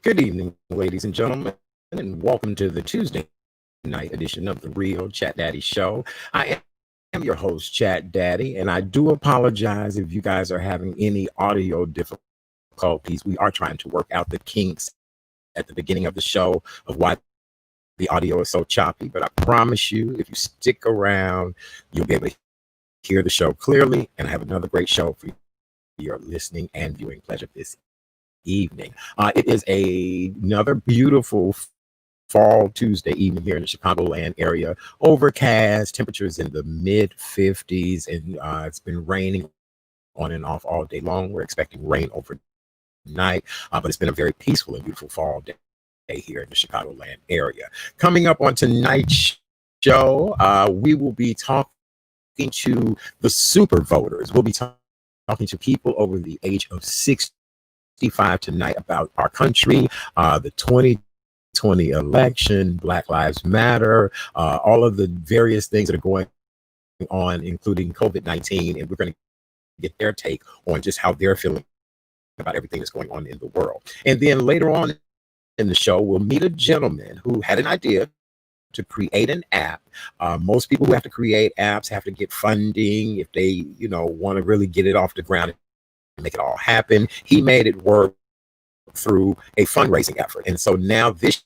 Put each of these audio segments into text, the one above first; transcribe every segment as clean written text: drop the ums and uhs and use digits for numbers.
Good evening, ladies and gentlemen, and welcome to the Tuesday night edition of the Real Chat Daddy Show. I am your host, Chat Daddy, and I do apologize if you guys are having any audio difficulties. We are trying to work out the kinks at the beginning of the show of why the audio is so choppy, but I promise you, if you stick around, you'll be able to hear the show clearly, and I have another great show for your listening and viewing pleasure this evening. It is another beautiful fall Tuesday evening here in the Chicagoland area. Overcast, temperatures in the mid 50s, and it's been raining on and off all day long. We're expecting rain overnight, but it's been a very peaceful and beautiful fall day here in the Chicagoland area. Coming up on tonight's show, we will be talking to the super voters. We'll be talking to people over the age of 65 tonight about our country, the 2020 election, Black Lives Matter, all of the various things that are going on, including COVID-19, and we're going to get their take on just how they're feeling about everything that's going on in the world. And then later on in the show, we'll meet a gentleman who had an idea to create an app. Most people who have to create apps have to get funding if they, want to really get it off the ground and make it all happen. He made it work through a fundraising effort. And so now this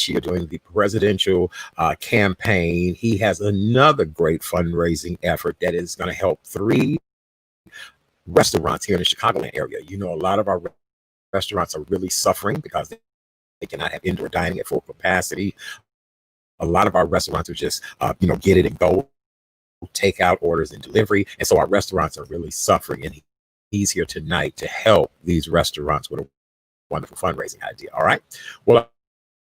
year, during the presidential campaign, he has another great fundraising effort that is going to help 3 restaurants here in the Chicagoland area. A lot of our restaurants are really suffering because they cannot have indoor dining at full capacity. A lot of our restaurants are just, get it and go, takeout orders and delivery. And so our restaurants are really suffering. And he's here tonight to help these restaurants with a wonderful fundraising idea. All right. Well,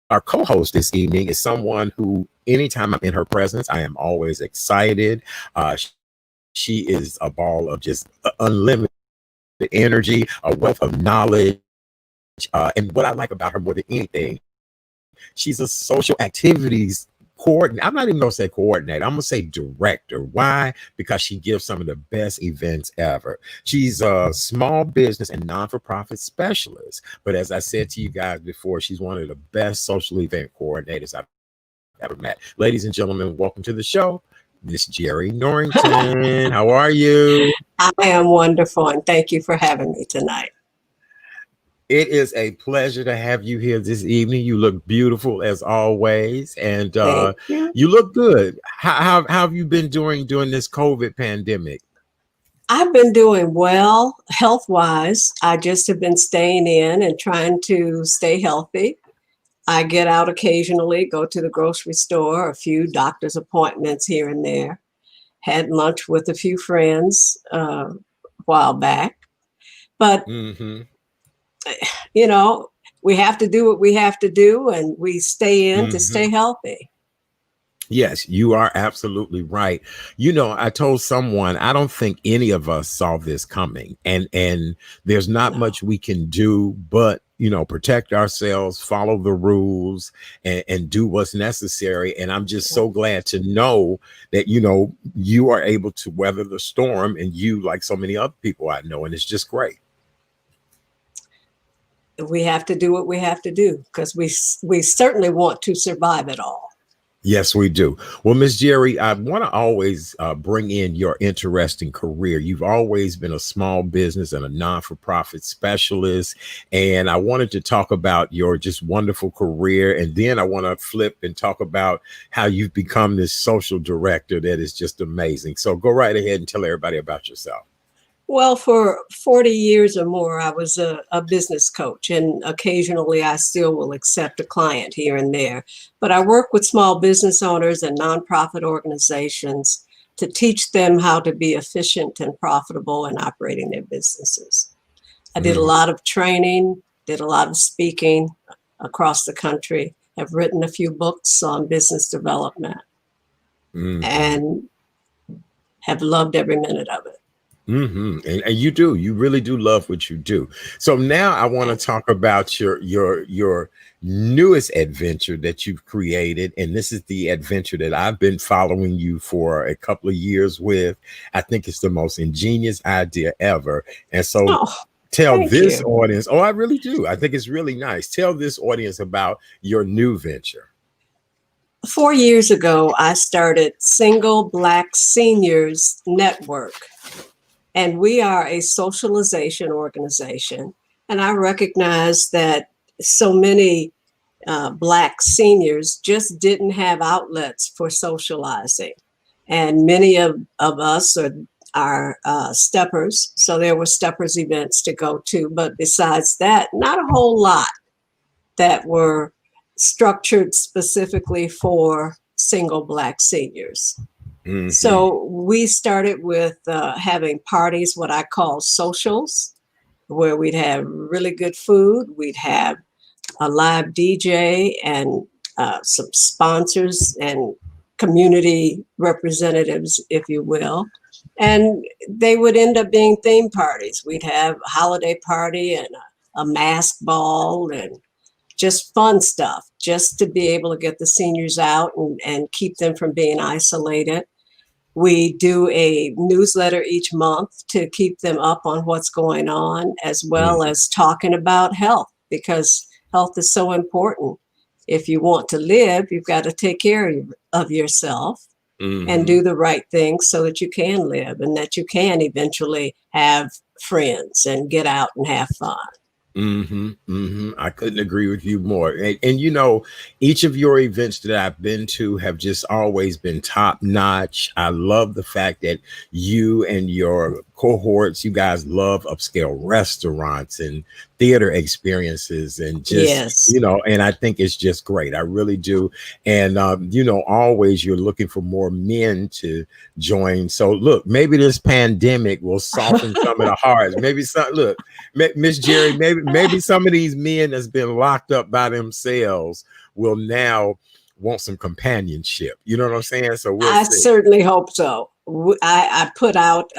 our co-host this evening is someone who, anytime I'm in her presence, I am always excited. She is a ball of just unlimited energy, a wealth of knowledge. And what I like about her more than anything, she's a social activities coordinator. I'm not even going to say coordinator. I'm going to say director. Why? Because she gives some of the best events ever. She's a small business and non-for-profit specialist. But as I said to you guys before, she's one of the best social event coordinators I've ever met. Ladies and gentlemen, welcome to the show, Miss Jerry Norrington. How are you? I am wonderful, and thank you for having me tonight. It is a pleasure to have you here this evening. You look beautiful as always, and you look good. How have you been doing during this COVID pandemic? I've been doing well health-wise. I just have been staying in and trying to stay healthy. I get out occasionally, go to the grocery store, a few doctor's appointments here and there. Had lunch with a few friends a while back. But we have to do what we have to do, and we stay in to stay healthy. Yes, you are absolutely right. I told someone, I don't think any of us saw this coming, and there's not much we can do but, protect ourselves, follow the rules, and do what's necessary. And I'm just so glad to know that, you are able to weather the storm, and you, like so many other people I know, and it's just great. We have to do what we have to do because we certainly want to survive it all. Yes, we do. Well, Miss Jerry, I want to always bring in your interesting career. You've always been a small business and a non-for-profit specialist. And I wanted to talk about your just wonderful career. And then I want to flip and talk about how you've become this social director that is just amazing. So go right ahead and tell everybody about yourself. Well, for 40 years or more, I was a business coach, and occasionally I still will accept a client here and there. But I work with small business owners and nonprofit organizations to teach them how to be efficient and profitable in operating their businesses. I did a lot of training, did a lot of speaking across the country, have written a few books on business development, and have loved every minute of it. And you really do love what you do. So now I want to talk about your newest adventure that you've created. And this is the adventure that I've been following you for a couple of years with. I think it's the most ingenious idea ever. And so Tell Thank this you. audience, oh, I really do. I think it's really nice. Tell this audience about your new venture. 4 years ago, I started Single Black Seniors Network, and we are a socialization organization. And I recognize that so many Black seniors just didn't have outlets for socializing. And many of us are steppers. So there were steppers events to go to. But besides that, not a whole lot that were structured specifically for single Black seniors. Mm-hmm. So we started with having parties, what I call socials, where we'd have really good food. We'd have a live DJ and some sponsors and community representatives, if you will. And they would end up being theme parties. We'd have a holiday party and a mask ball and just fun stuff, just to be able to get the seniors out and keep them from being isolated. We do a newsletter each month to keep them up on what's going on, as well as talking about health, because health is so important. If you want to live, you've got to take care of yourself and do the right things so that you can live and that you can eventually have friends and get out and have fun. I couldn't agree with you more. And you know, each of your events that I've been to have just always been top notch. I love the fact that you and your cohorts, you guys love upscale restaurants and theater experiences and just, you know, and I think it's just great. I really do. And, you know, always you're looking for more men to join. So look, maybe this pandemic will soften some of the hearts. Maybe look, Miss Jerry, maybe some of these men that's been locked up by themselves will now want some companionship. You know what I'm saying? So I certainly hope so. I put out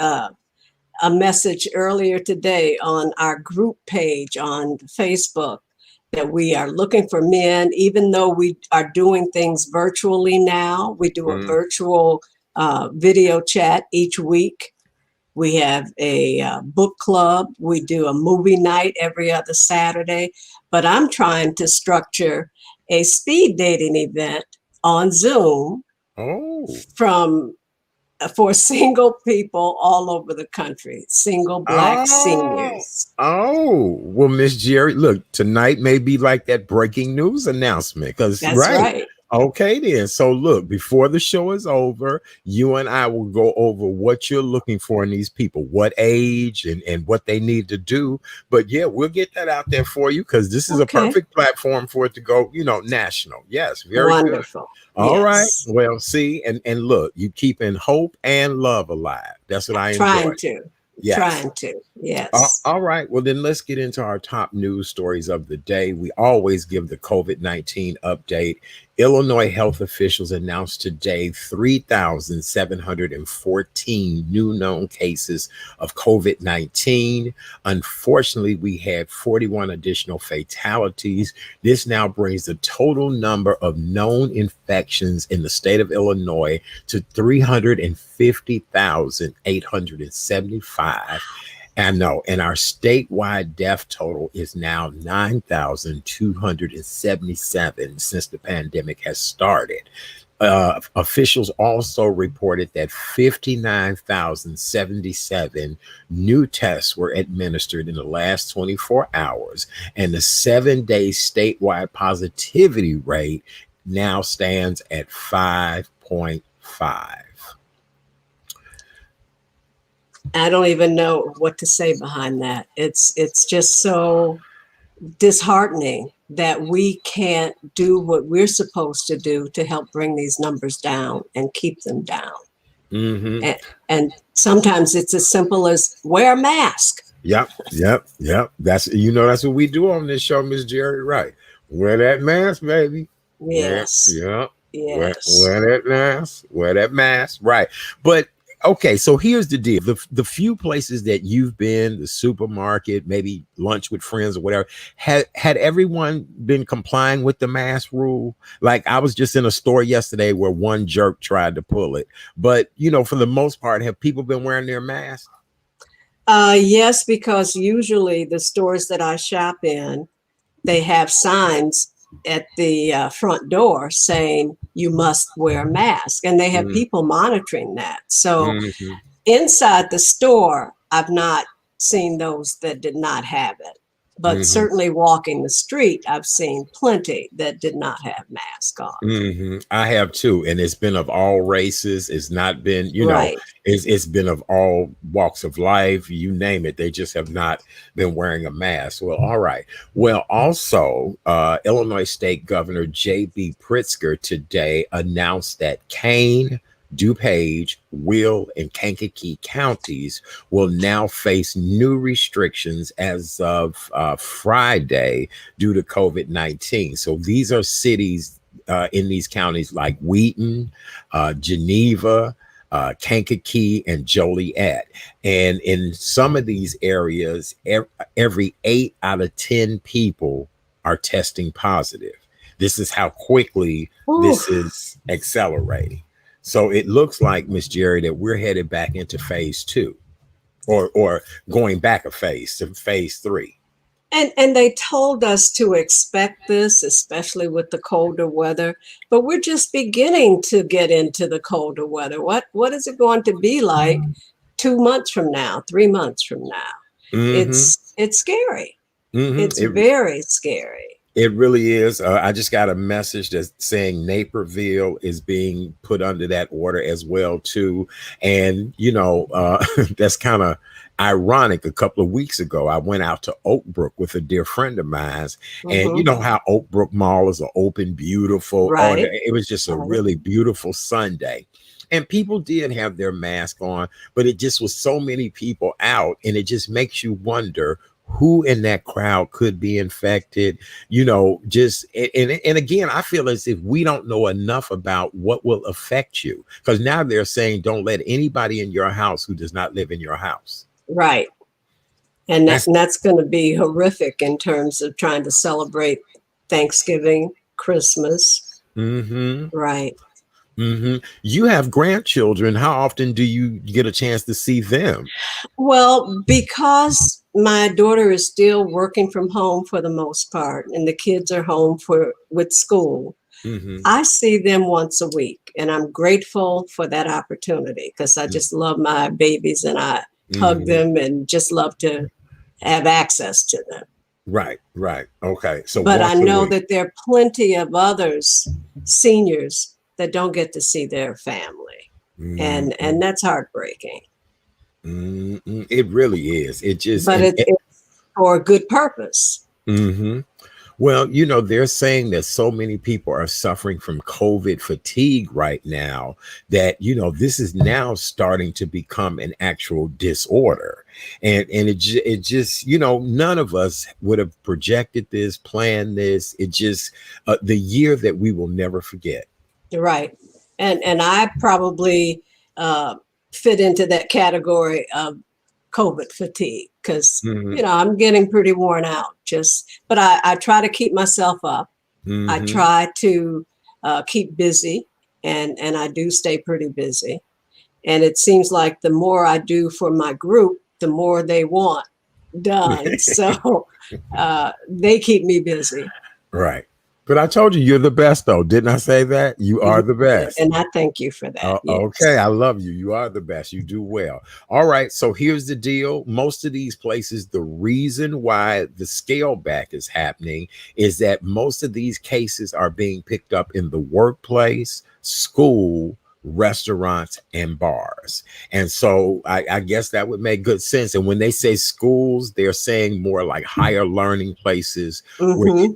a message earlier today on our group page on Facebook that we are looking for men, even though we are doing things virtually now. We do a virtual video chat each week. We have a book club. We do a movie night every other Saturday. But I'm trying to structure a speed dating event on Zoom for single people all over the country, single Black seniors. Oh, well, Miss Jerry, look, tonight may be like that breaking news announcement. Because that's right. Okay, then. So look, before the show is over, you and I will go over what you're looking for in these people, what age and what they need to do. But yeah, we'll get that out there for you because this is a perfect platform for it to go, you know, national. Yes, very wonderful. Good. All right. Well, see, and look, you keeping hope and love alive. That's what I enjoy. Trying to. Yes. Trying to. Yes. All right. Well, then let's get into our top news stories of the day. We always give the COVID-19 update. Illinois health officials announced today 3,714 new known cases of COVID-19. Unfortunately, we had 41 additional fatalities. This now brings the total number of known infections in the state of Illinois to 350,875. And no, and our statewide death total is now 9,277 since the pandemic has started. Officials also reported that 59,077 new tests were administered in the last 24 hours, and the 7-day statewide positivity rate now stands at 5.5. I don't even know what to say behind that. It's just so disheartening that we can't do what we're supposed to do to help bring these numbers down and keep them down. And sometimes it's as simple as wear a mask. Yep. That's, you know, that's what we do on this show, Miss Jerry. Right. Wear that mask, baby. Yes. Yep. Yes. Wear that mask. Wear that mask. Right. But okay, so here's the deal. The few places that you've been, the supermarket, maybe lunch with friends or whatever, had everyone been complying with the mask rule? Like I was just in a store yesterday where one jerk tried to pull it. But, you know, for the most part, have people been wearing their masks? Yes, because usually the stores that I shop in, they have signs at the front door saying you must wear a mask, and they have Mm, people monitoring that. So mhm, inside the store, I've not seen those that did not have it. But mhm. certainly walking the street, I've seen plenty that did not have masks on. I have too, and it's been of all races. It's not been, Right. it's been of all walks of life. You name it, they just have not been wearing a mask. Well, all right. Well, also, Illinois State Governor J.B. Pritzker today announced that Kane, DuPage, Will, and Kankakee counties will now face new restrictions as of Friday due to COVID-19. So these are cities in these counties like Wheaton, Geneva, Kankakee, and Joliet. And in some of these areas, every 8 out of 10 people are testing positive. This is how quickly Ooh. this is accelerating. So it looks like, Miss Jerry, that we're headed back into phase two, or going back a phase to phase three. And they told us to expect this, especially with the colder weather. But we're just beginning to get into the colder weather. What is it going to be like 2 months from now, 3 months from now? Mm-hmm. It's scary. Mm-hmm. It's very scary. It really is. I just got a message that's saying Naperville is being put under that order as well too, and that's kind of ironic. A couple of weeks ago, I went out to Oak Brook with a dear friend of mine, and you Hmm. know how Oak Brook Mall is an open, beautiful. Oh, Right. it was just a Right. really beautiful Sunday. And people did have their mask on, but it just was so many people out, and it just makes you wonder who in that crowd could be infected. Just and again, I feel as if we don't know enough about what will affect you, because now they're saying don't let anybody in your house who does not live in your house. Right. And, That's that's going to be horrific in terms of trying to celebrate Thanksgiving, Christmas. mm-hmm. Right. Mm-hmm. You have grandchildren. How often do you get a chance to see them? Well, because my daughter is still working from home for the most part, and the kids are home with school, Mm-hmm. I see them once a week, and I'm grateful for that opportunity because I just love my babies and I hug Mm-hmm. them and just love to have access to them. Right, right. Okay. So But I once a know week. that there are plenty of others, seniors, that don't get to see their family, Mm-hmm. and that's heartbreaking. Mm-hmm. It really is. It just But it's for a good purpose. mm-hmm. Well, they're saying that so many people are suffering from COVID fatigue right now that, this is now starting to become an actual disorder. And it just, none of us would have projected this, planned this. It just, the year that we will never forget. Right. And I probably uh, fit into that category of COVID fatigue because, Hmm. I'm getting pretty worn out. But I try to keep myself up. I Hmm. try to keep busy, and I do stay pretty busy. And it seems like the more I do for my group, the more they want done. So they keep me busy. Right. But I told you, you're the best, though. Didn't I say that? You are You the did, best. and I thank you for that. Okay, Yes. I love you. You are the best. You do well. All right. So here's the deal. Most of these places, the reason why the scale back is happening is that most of these cases are being picked up in the workplace, school, restaurants, and bars. And so I guess that would make good sense. And when they say schools, they're saying more like higher learning places where Hmm.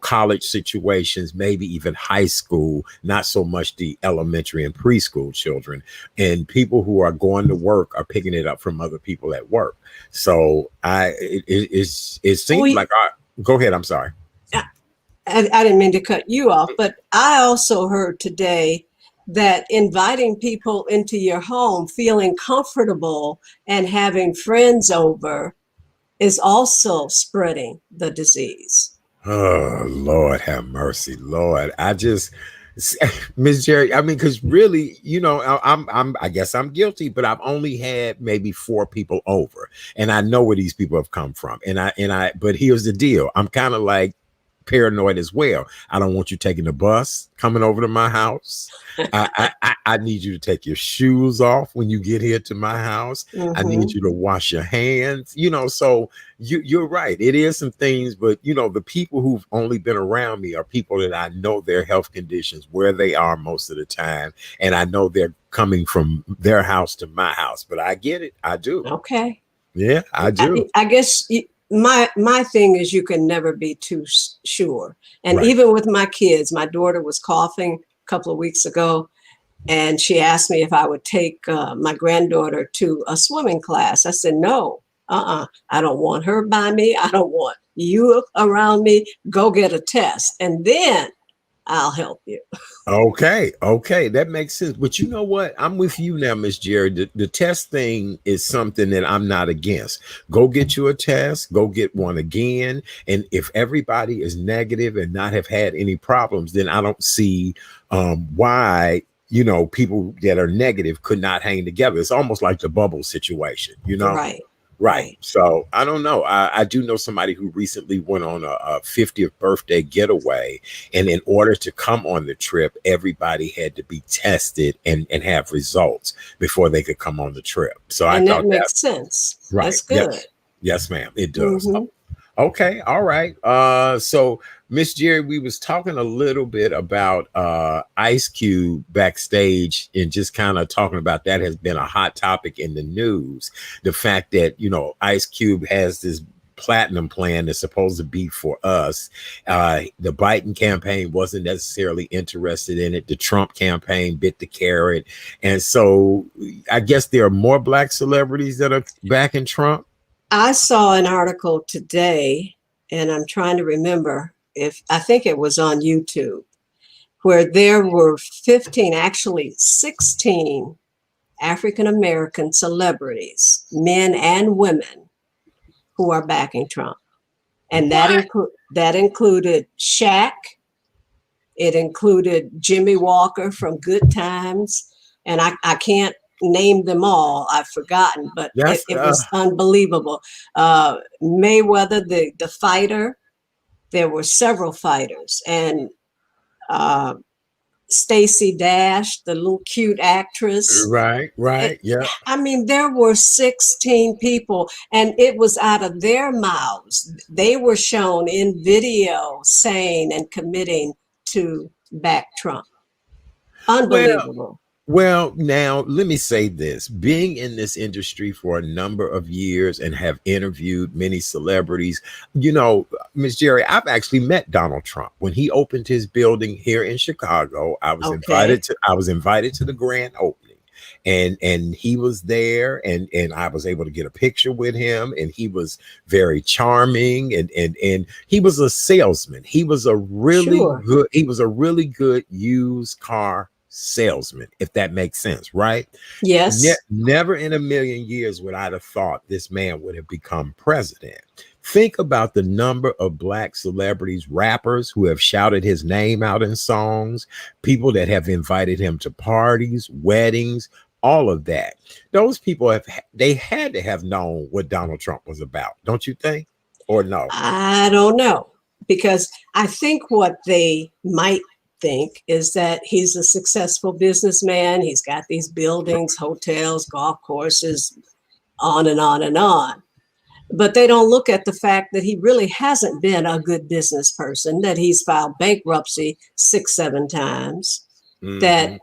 college situations, maybe even high school, not so much the elementary and preschool children. And people who are going to work are picking it up from other people at work. So it seems We, like go ahead. I'm sorry. I didn't mean to cut you off, but I also heard today that inviting people into your home, feeling comfortable and having friends over is also spreading the disease. Oh, Lord have mercy, Lord. I just, Miss Jerry, I mean, because really, I guess I'm guilty, but I've only had maybe 4 people over, and I know where these people have come from, but here's the deal: I'm kind of like paranoid as well. I don't want you taking the bus coming over to my house. I need you to take your shoes off when you get here to my house. I need you to wash your hands. So you're right. It is some things, but the people who've only been around me are people that I know their health conditions, where they are most of the time, and I know they're coming from their house to my house. But I get it. I do. Okay. Yeah, I do. I guess my thing is you can never be too sure. And Right. even with my kids, my daughter was coughing a couple of weeks ago, and she asked me if I would take my granddaughter to a swimming class. I said, no, I don't want her by me. I don't want you around me. Go get a test, and then I'll help you. Okay, that makes sense. But you know what? I'm with you now, Miss Jerry. The test thing is something that I'm not against. Go get you a test, go get one again. And if everybody is negative and not have had any problems, then I don't see why people that are negative could not hang together. It's almost like the bubble situation, Right. So I don't know. I do know somebody who recently went on a 50th birthday getaway. And in order to come on the trip, everybody had to be tested and have results before they could come on the trip. So I thought that makes sense. Right. That's good. Yes, ma'am. It does. Okay. All right. So Miss Jerry, we was talking a little bit about Ice Cube backstage, and just kind of talking about that has been a hot topic in the news. The fact that, Ice Cube has this platinum plan that's supposed to be for us. The Biden campaign wasn't necessarily interested in it. The Trump campaign bit the carrot. And so I guess there are more Black celebrities that are backing Trump. I saw an article today, and I'm trying to remember I think it was on YouTube, where there were 15, actually 16 African-American celebrities, men and women, who are backing Trump. And that included Shaq. It included Jimmy Walker from Good Times. And I can't name them all. I've forgotten, but it was unbelievable. Mayweather, the fighter, there were several fighters, and Stacey Dash, the little cute actress. Right. Yeah. I mean, there were 16 people, and it was out of their mouths. They were shown in video saying and committing to back Trump. Unbelievable. Well, now let me say this. Being in this industry for a number of years and have interviewed many celebrities, Ms. Jerry, I've actually met Donald Trump when he opened his building here in Chicago. I was invited to the grand opening, and he was there, and I was able to get a picture with him, and he was very charming, and he was a salesman. He was a really good used car salesman, if that makes sense, right? Yes. Never in a million years would I have thought this man would have become president. Think about the number of Black celebrities, rappers who have shouted his name out in songs, people that have invited him to parties, weddings, all of that. Those people had to have known what Donald Trump was about, don't you think? Or no? I don't know, because I think what they might think is that he's a successful businessman. He's got these buildings, hotels, golf courses, on and on and on. But they don't look at the fact that he really hasn't been a good business person, that he's filed bankruptcy 6-7 times, that,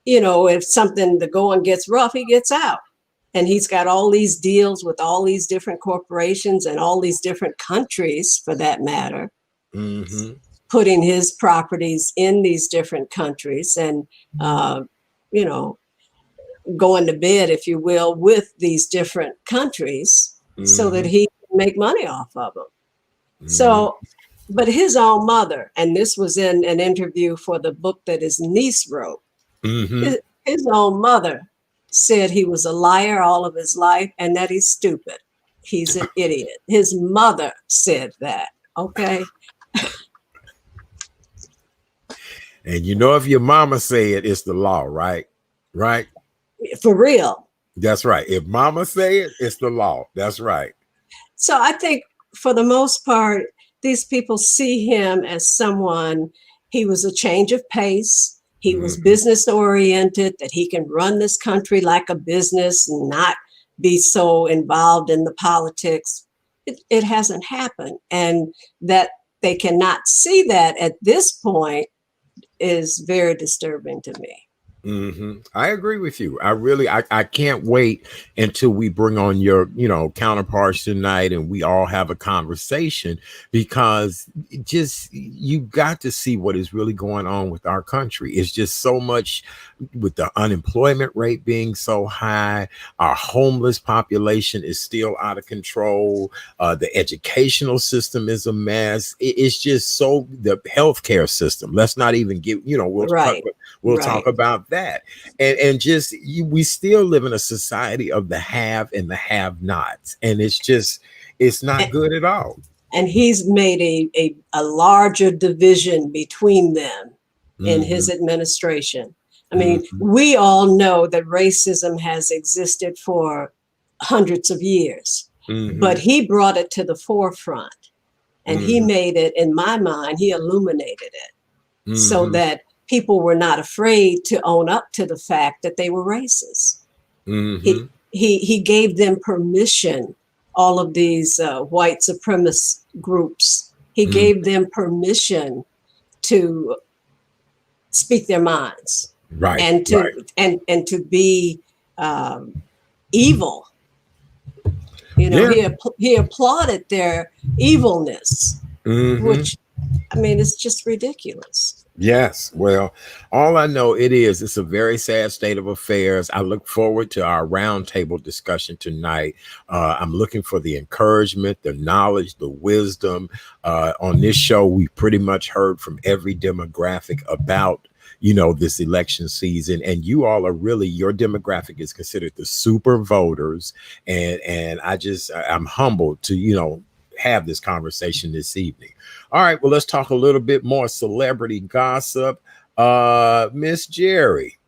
if the going gets rough, he gets out. And he's got all these deals with all these different corporations and all these different countries, for that matter. Putting his properties in these different countries and, going to bed, if you will, with these different countries so that he can make money off of them. So, but his own mother, and this was in an interview for the book that his niece wrote, his own mother said he was a liar all of his life and that he's stupid. He's an idiot. His mother said that. Okay. And you know, if your mama say it, it's the law, right? Right? For real. That's right. If mama say it, it's the law. That's right. So I think for the most part, these people see him as someone, he was a change of pace. He was Mhm. business oriented, that he can run this country like a business and not be so involved in the politics. It hasn't happened. And that they cannot see that at this point is very disturbing to me. I agree with you. I can't wait until we bring on your, counterparts tonight and we all have a conversation, because just you got to see what is really going on with our country. It's just so much, with the unemployment rate being so high, our homeless population is still out of control. The educational system is a mess. It's just so, the healthcare system. Let's not even give, Right. we'll talk about that. And just we still live in a society of the have and the have-nots, and it's not good at all. And he's made a larger division between them in his administration. I mean, we all know that racism has existed for hundreds of years, but he brought it to the forefront, and he made it, in my mind, he illuminated it so that people were not afraid to own up to the fact that they were racist. He gave them permission, all of these white supremacist groups. He gave them permission to speak their minds, right, and to and to be evil. He applauded their evilness, which, I mean, it's just ridiculous. Yes. Well, all I know it's a very sad state of affairs. I look forward to our roundtable discussion tonight. I'm looking for the encouragement, the knowledge, the wisdom. On this show, we pretty much heard from every demographic about this election season, and you all are really, your demographic is considered the super voters. And I'm humbled to, have this conversation this evening. All right, well, let's talk a little bit more celebrity gossip. Miss Jerry,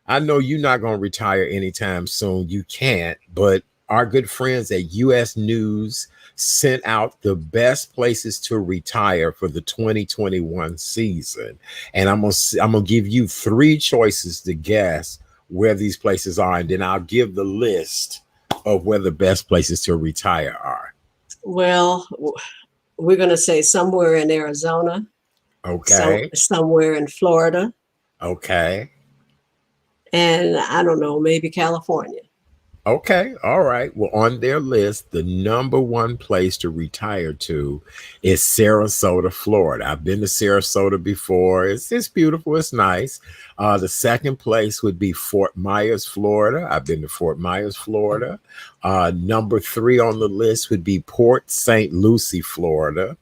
I know you're not going to retire anytime soon. You can't, but our good friends at US News sent out the best places to retire for the 2021 season. And I'm gonna give you 3 choices to guess where these places are, and then I'll give the list of where the best places to retire are. Well, we're going to say somewhere in Arizona. Okay. Somewhere in Florida. Okay. And I don't know, maybe California. Okay. All right. Well, on their list, the number 1 place to retire to is Sarasota, Florida. I've been to Sarasota before. It's beautiful. It's nice. The second place would be Fort Myers, Florida. I've been to Fort Myers, Florida. Number 3 on the list would be Port St. Lucie, Florida.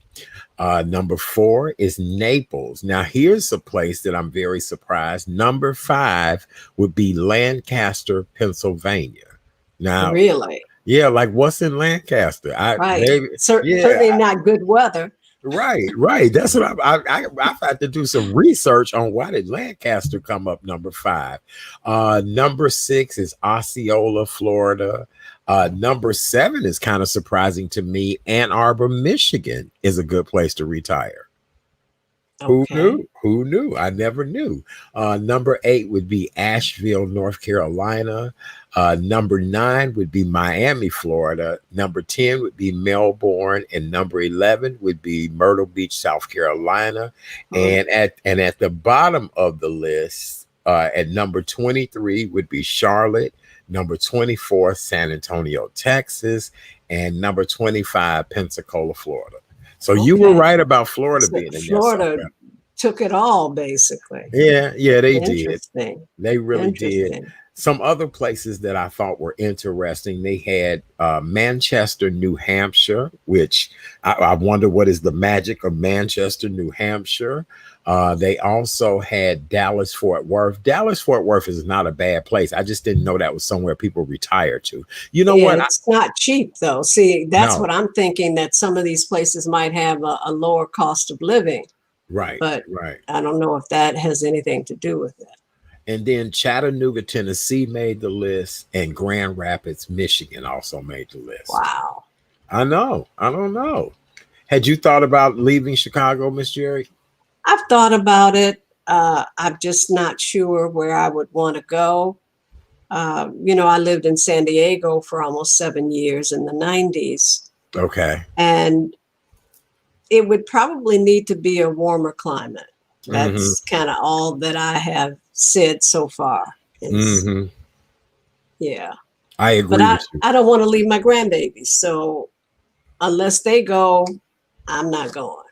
Number 4 is Naples. Now, here's a place that I'm very surprised. Number 5 would be Lancaster, Pennsylvania. Now, really? Yeah, like what's in Lancaster? Certainly not good weather. Right. That's what I've had to do some research on. Why did Lancaster come up number 5? Number 6 is Osceola, Florida. Number 7 is kind of surprising to me. Ann Arbor, Michigan is a good place to retire. Okay. Who knew? I never knew. Number 8 would be Asheville, North Carolina. Number 9 would be Miami, Florida. Number 10 would be Melbourne, and number 11 would be Myrtle Beach, South Carolina. And at the bottom of the list, at number 23 would be Charlotte. Number 24, San Antonio, Texas, and number 25, Pensacola, Florida. So you were right about Florida being in Florida there. Took it all, basically. Yeah, they did. They really did. Some other places that I thought were interesting, they had Manchester, New Hampshire, which I wonder what is the magic of Manchester, New Hampshire. They also had Dallas, Fort Worth. Dallas, Fort Worth is not a bad place. I just didn't know that was somewhere people retire to. You know what? It's not cheap, though. See, that's what I'm thinking, that some of these places might have a lower cost of living. Right, but right. I don't know if that has anything to do with it. And then Chattanooga, Tennessee made the list, and Grand Rapids, Michigan also made the list. Wow. I know. I don't know. Had you thought about leaving Chicago, Miss Jerry? I've thought about it. I'm just not sure where I would want to go. I lived in San Diego for almost 7 years in the 90s, Okay. and it would probably need to be a warmer climate. Mm-hmm. That's kind of all that I have said so far. Is Mm-hmm. yeah, I but agree I with you. I don't want to leave my grandbabies, so unless they go, I'm not going.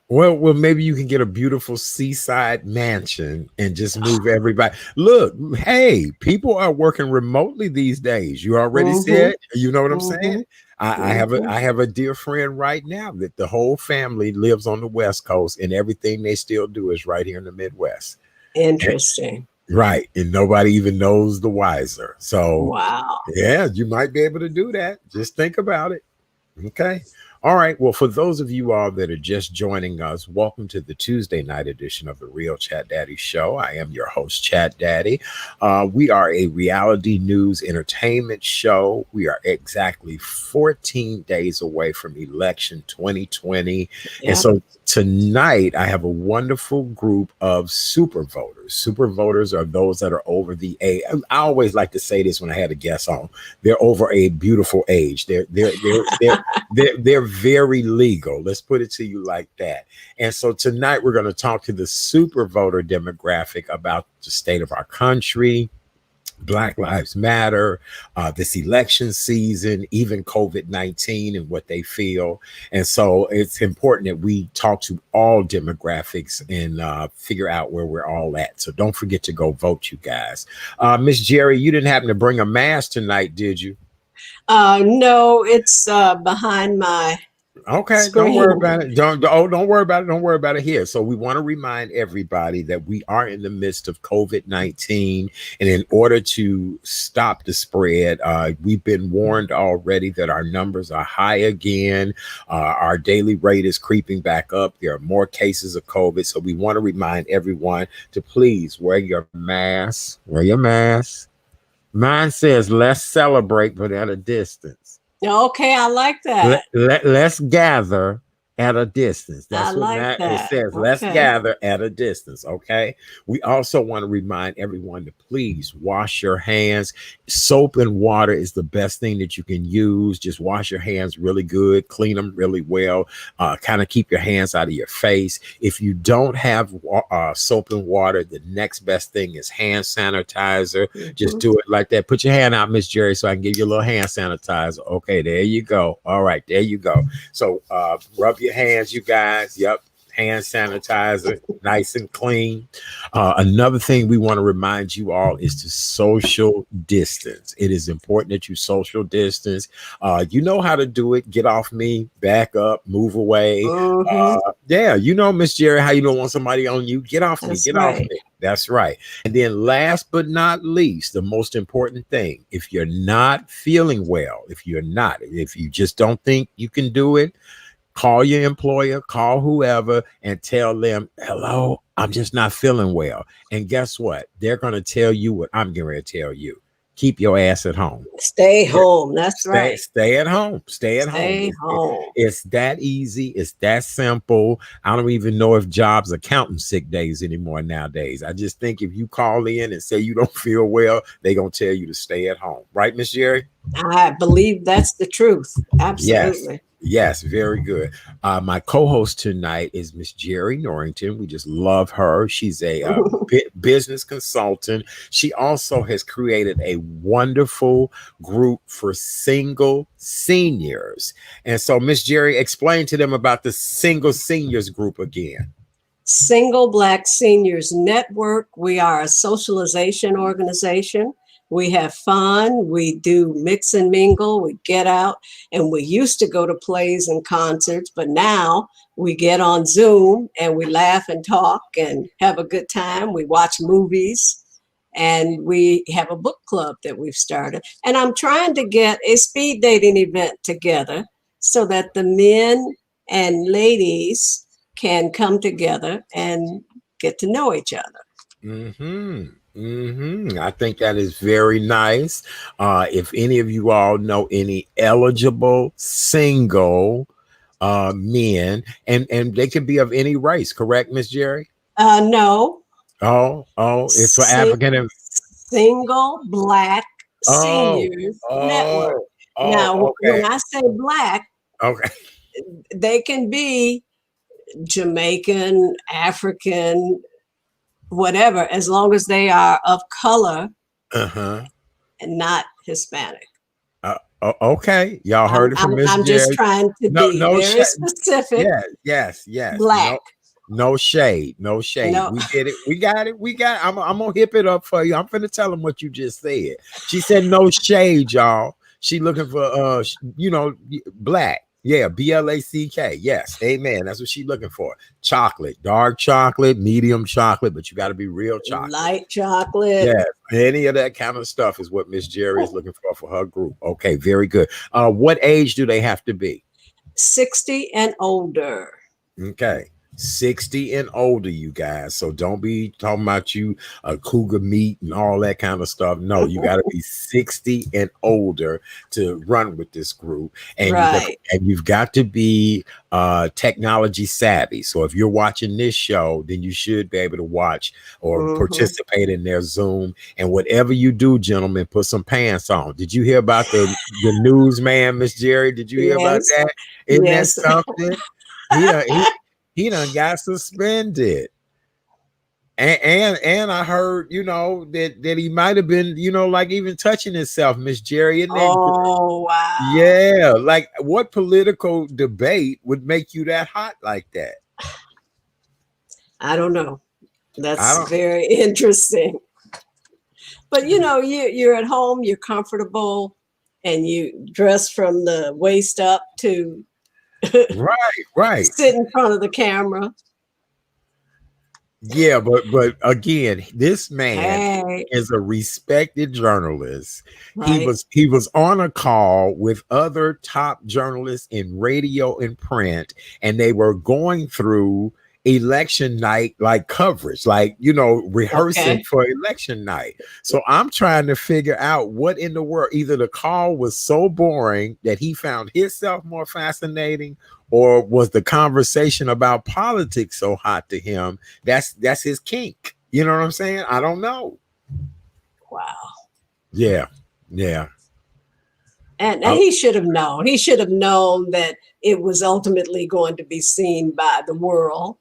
Well, maybe you can get a beautiful seaside mansion and just move everybody. Look, hey, people are working remotely these days. You already Mm-hmm. said, you know what I'm saying? Mm-hmm. I have a dear friend right now that the whole family lives on the West Coast, and everything they still do is right here in the Midwest. Interesting. Right. And nobody even knows the wiser. So, Wow. yeah, you might be able to do that. Just think about it. Okay. All right. Well, for those of you all that are just joining us, welcome to the Tuesday night edition of the Real Chat Daddy Show. I am your host, Chat Daddy. We are a reality news entertainment show. We are exactly 14 days away from election 2020. And Yep. so tonight, I have a wonderful group of super voters. Super voters are those that are over the age. I always like to say this when I had a guest on. They're over a beautiful age. They're very legal. Let's put it to you like that. And so tonight we're going to talk to the super voter demographic about the state of our country, Black Lives Matter, this election season, even COVID-19 and what they feel. And so it's important that we talk to all demographics and figure out where we're all at. So don't forget to go vote, you guys. Miss Jerry, you didn't happen to bring a mask tonight, did you? No, it's behind my Okay, don't worry screen. about it. Don't worry about it. Don't worry about it here. So we want to remind everybody that we are in the midst of COVID-19, and in order to stop the spread, we've been warned already that our numbers are high again. Our daily rate is creeping back up. There are more cases of COVID, so we want to remind everyone to please wear your mask. Wear your mask. Mine says let's celebrate, but at a distance. Okay, I like that. Let's gather at a distance. I That's what like it that. says. Let's Okay. gather at a distance. Okay. We also want to remind everyone to please wash your hands. Soap and water is the best thing that you can use. Just wash your hands really good, clean them really well. Kind of keep your hands out of your face. If you don't have soap and water, the next best thing is hand sanitizer. Just Mhm. do it like that. Put your hand out, Miss Jerry, so I can give you a little hand sanitizer. Okay, there you go. All right, there you go. So rub your hands, you guys. Yep. Hand sanitizer, nice and clean. Another thing we want to remind you all is to social distance. It is important that you social distance. You know how to do it. Get off me, back up, move away. Mhm. Yeah, you know, Miss Jerry, how you don't want somebody on you. Get off me, That's get off right. me. That's right. And then last but not least, the most important thing, if you're not feeling well, if you just don't think you can do it, call your employer, call whoever, and tell them, hello, I'm just not feeling well. And guess what? They're going to tell you what I'm going to tell you. Keep your ass at home. Stay home. That's right. Stay at home. Stay at home. Stay home. It's that easy. It's that simple. I don't even know if jobs are counting sick days anymore nowadays. I just think if you call in and say you don't feel well, they're going to tell you to stay at home. Right, Miss Jerry? I believe that's the truth. Yes. Absolutely. Yes, very good. My co-host tonight is Miss Jerry Norrington. We just love her. She's a business consultant. She also has created a wonderful group for single seniors. And so, Miss Jerry, explain to them about the single seniors group again. Single Black Seniors Network. We are a socialization organization. We have fun. We do mix and mingle. We get out, and we used to go to plays and concerts, but now we get on Zoom and we laugh and talk and have a good time. We watch movies, and we have a book club that we've started. And I'm trying to get a speed dating event together so that the men and ladies can come together and get to know each other. I think that is very nice. If any of you all know any eligible single men, and they can be of any race, correct, Miss Jerry? No. It's for African. Single Black Oh, Seniors Network. oh, Now, when okay, I say Black, okay. they can be Jamaican, African, whatever, as long as they are of color Uh-huh. and not Hispanic. Okay, y'all heard it from Miss I'm just Jerry. trying to No, be no very shade. specific. Yes. Black. No shade. No shade. No. We get it. We got it. I'm gonna hip it up for you. I'm finna tell them what you just said. She said no shade, y'all. She looking for black. Yeah, BLACK. Yes, amen. That's what she looking for. Chocolate, dark chocolate, medium chocolate, but you got to be real chocolate. Light chocolate. Yeah, any of that kind of stuff is what Miss Jerry is looking for her group. Okay, very good. What age do they have to be? 60 and older. Okay. 60 and older, you guys. So don't be talking about you cougar meat and all that kind of stuff. No, you got to be 60 and older to run with this group, and you've got to be technology savvy. So if you're watching this show, then you should be able to watch or participate in their Zoom. And whatever you do, gentlemen, put some pants on. Did you hear about the newsman, Miss Jerry? Did you hear about that? Isn't that something? He done got suspended. And I heard, that he might have been, like even touching himself, Miss Jerry. Oh, wow. Yeah. Like what political debate would make you that hot like that? I don't know. That's very interesting. But, you're at home, you're comfortable, and you dress from the waist up to right. Sit in front of the camera. Yeah, but again, this man is a respected journalist. Right. He was on a call with other top journalists in radio and print, and they were going through election night like coverage, like rehearsing for election night. So I'm trying to figure out what in the world. Either the call was so boring that he found himself more fascinating, or was the conversation about politics so hot to him that's his kink. You know what I'm saying? I don't know. Wow. Yeah. And he should have known. He should have known that it was ultimately going to be seen by the world.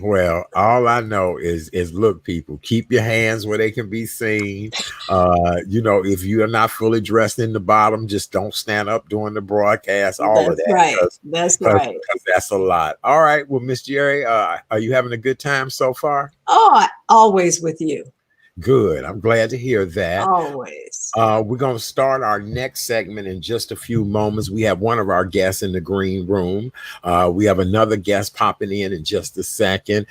Well, all I know is look, people, keep your hands where they can be seen. If you are not fully dressed in the bottom, just don't stand up during the broadcast. All of that. Right. That's right. Because that's a lot. All right. Well, Miss Jerry, are you having a good time so far? Oh, always with you. Good. I'm glad to hear that. Always. We're going to start our next segment in just a few moments. We have one of our guests in the green room. We have another guest popping in just a second.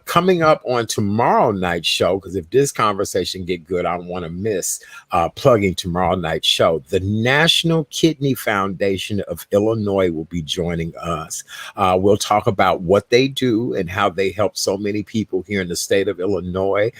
Coming up on tomorrow night's show, because if this conversation get good, I don't want to miss plugging tomorrow night's show. The National Kidney Foundation of Illinois will be joining us. We'll talk about what they do and how they help so many people here in the state of Illinois.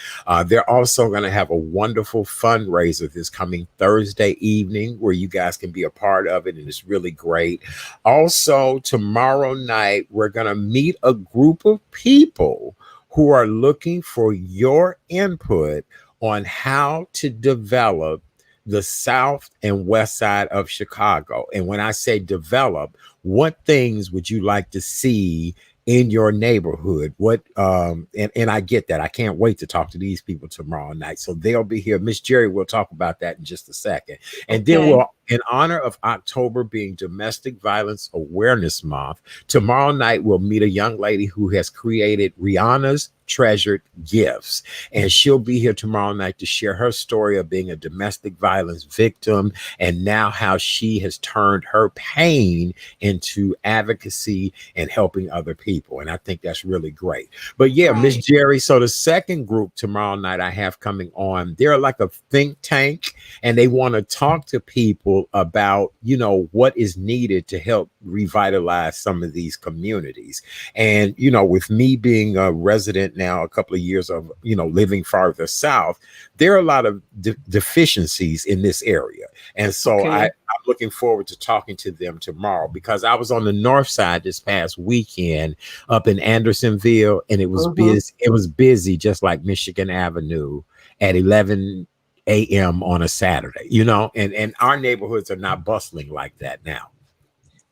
They're also going to have a wonderful fundraiser this coming Thursday evening where you guys can be a part of it, and it's really great. Also, tomorrow night, we're going to meet a group of people who are looking for your input on how to develop the South and West Side of Chicago. And when I say develop, what things would you like to see in your neighborhood? What and I get that. I can't wait to talk to these people tomorrow night. So they'll be here. Miss Jerry will talk about that in just a second. And then we'll, in honor of October being Domestic Violence Awareness Month, tomorrow night we'll meet a young lady who has created Rihanna's treasured gifts. And she'll be here tomorrow night to share her story of being a domestic violence victim and now how she has turned her pain into advocacy and helping other people. And I think that's really great. But yeah, Right. Miss Jerry, so the second group tomorrow night I have coming on, they're like a think tank, and they want to talk to people about, you know, what is needed to help revitalize some of these communities. And, you know, with me being a resident now a couple of years of, you know, living farther south, there are a lot of deficiencies in this area. And so Okay. I'm looking forward to talking to them tomorrow, because I was on the north side this past weekend up in Andersonville, and it was busy. It was busy, just like Michigan Avenue at 11 a.m. on a Saturday, you know, and our neighborhoods are not bustling like that now.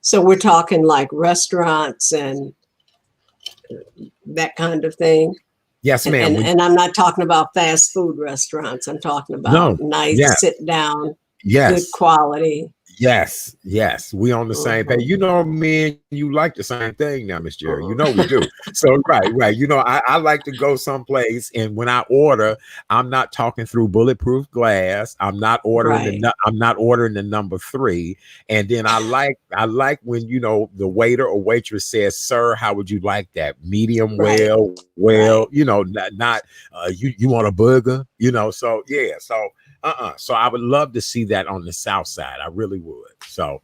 So we're talking like restaurants and that kind of thing. Yes, ma'am. And I'm not talking about fast food restaurants. I'm talking about nice, sit down, good quality. Yes, we on the same page. You know, me and you like the same thing now, Miss Jerry. You know we do. So right. You know, I like to go someplace, and when I order, I'm not talking through bulletproof glass. I'm not ordering I'm not ordering the number 3. And then I like when, you know, the waiter or waitress says, "Sir, how would you like that? Medium well, you know, not you want a burger, you know." So yeah, so I would love to see that on the south side. I really would. So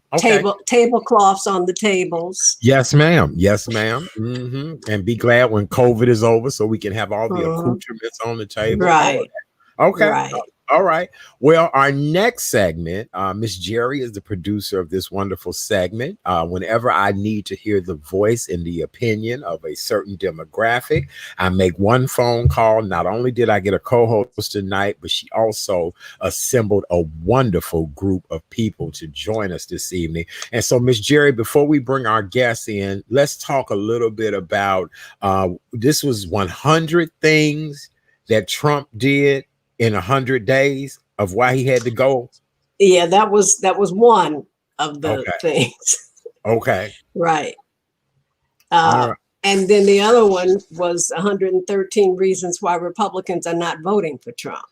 tablecloths on the tables. Yes, ma'am. And be glad when COVID is over, so we can have all the accoutrements on the table. Right. Okay. Right. All right. Well, our next segment, Miss Jerry is the producer of this wonderful segment. Whenever I need to hear the voice and the opinion of a certain demographic, I make one phone call. Not only did I get a co-host tonight, but she also assembled a wonderful group of people to join us this evening. And so, Miss Jerry, before we bring our guests in, let's talk a little bit about this was 100 things that Trump did in 100 days of why he had to go. Yeah, that was one of the things. Okay. Right. And then the other one was 113 reasons why Republicans are not voting for Trump.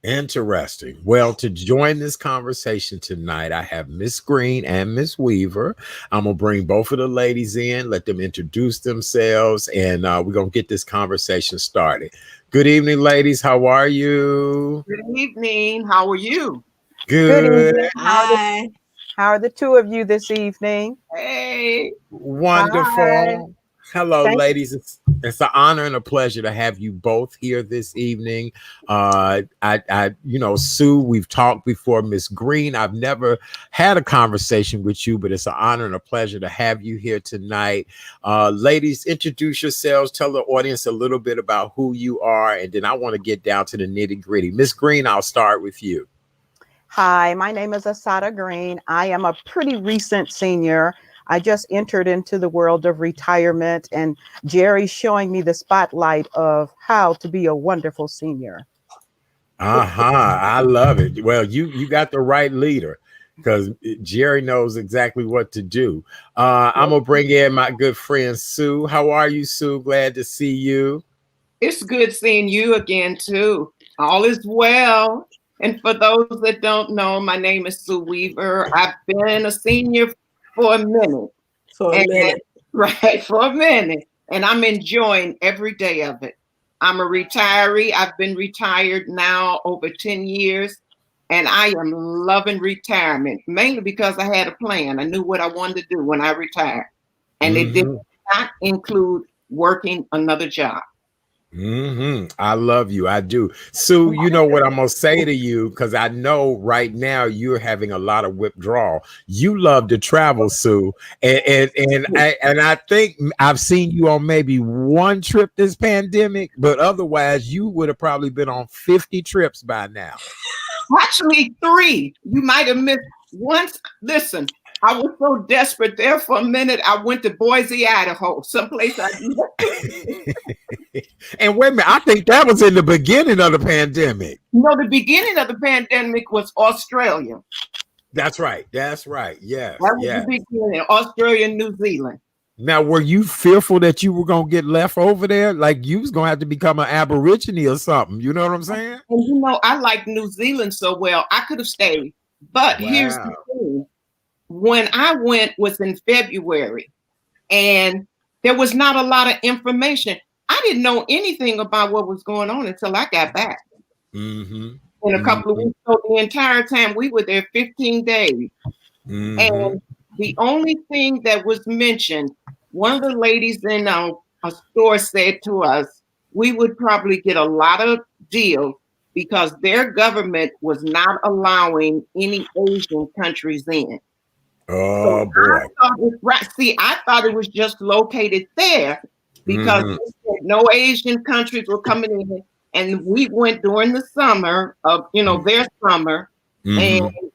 Interesting. Well, to join this conversation tonight, I have Miss Green and Miss Weaver. I'm going to bring both of the ladies in, let them introduce themselves, and we're going to get this conversation started. Good evening, ladies. How are you? Good evening. How are you? Good. Hi. How are the two of you this evening? Hey. Wonderful. Hi. Hello, ladies. It's an honor and a pleasure to have you both here this evening. You know, Sue, we've talked before. Miss Green, I've never had a conversation with you, but it's an honor and a pleasure to have you here tonight. Ladies, introduce yourselves. Tell the audience a little bit about who you are, and then I want to get down to the nitty gritty. Miss Green, I'll start with you. Hi, my name is Asada Green. I am a pretty recent senior. I just entered into the world of retirement, and Jerry's showing me the spotlight of how to be a wonderful senior. I love it. Well, you got the right leader, because Jerry knows exactly what to do. I'm gonna bring in my good friend Sue. How are you, Sue? Glad to see you. It's good seeing you again too. All is well. And for those that don't know, my name is Sue Weaver. I've been a senior for a minute. Right, for a minute. And I'm enjoying every day of it. I'm a retiree. I've been retired now over 10 years. And I am loving retirement, mainly because I had a plan. I knew what I wanted to do when I retired. And it did not include working another job. I love you. I do. Sue, you know what I'm going to say to you, because I know right now you're having a lot of withdrawal. You love to travel, Sue. And I think I've seen you on maybe one trip this pandemic, but otherwise you would have probably been on 50 trips by now. Actually 3. You might have missed once. Listen, I was so desperate there for a minute. I went to Boise, Idaho, someplace I And wait a minute, I think that was in the beginning of the pandemic. No, the beginning of the pandemic was Australia. That's right. Yeah. That was the beginning. Australia and New Zealand. Now, were you fearful that you were gonna get left over there? Like you was gonna have to become an aborigine or something. You know what I'm saying? And you know, I like New Zealand so well, I could have stayed. But here's the Wow. thing. When I went was in February, and there was not a lot of information. I didn't know anything about what was going on until I got back Mm-hmm. in a couple of weeks. So the entire time we were there 15 days. Mm-hmm. And the only thing that was mentioned, one of the ladies in a store said to us, we would probably get a lot of deals because their government was not allowing any Asian countries in. Oh So boy. I thought it was just located there because Mm-hmm. no Asian countries were coming in. And we went during the summer of, their summer. And Mm-hmm.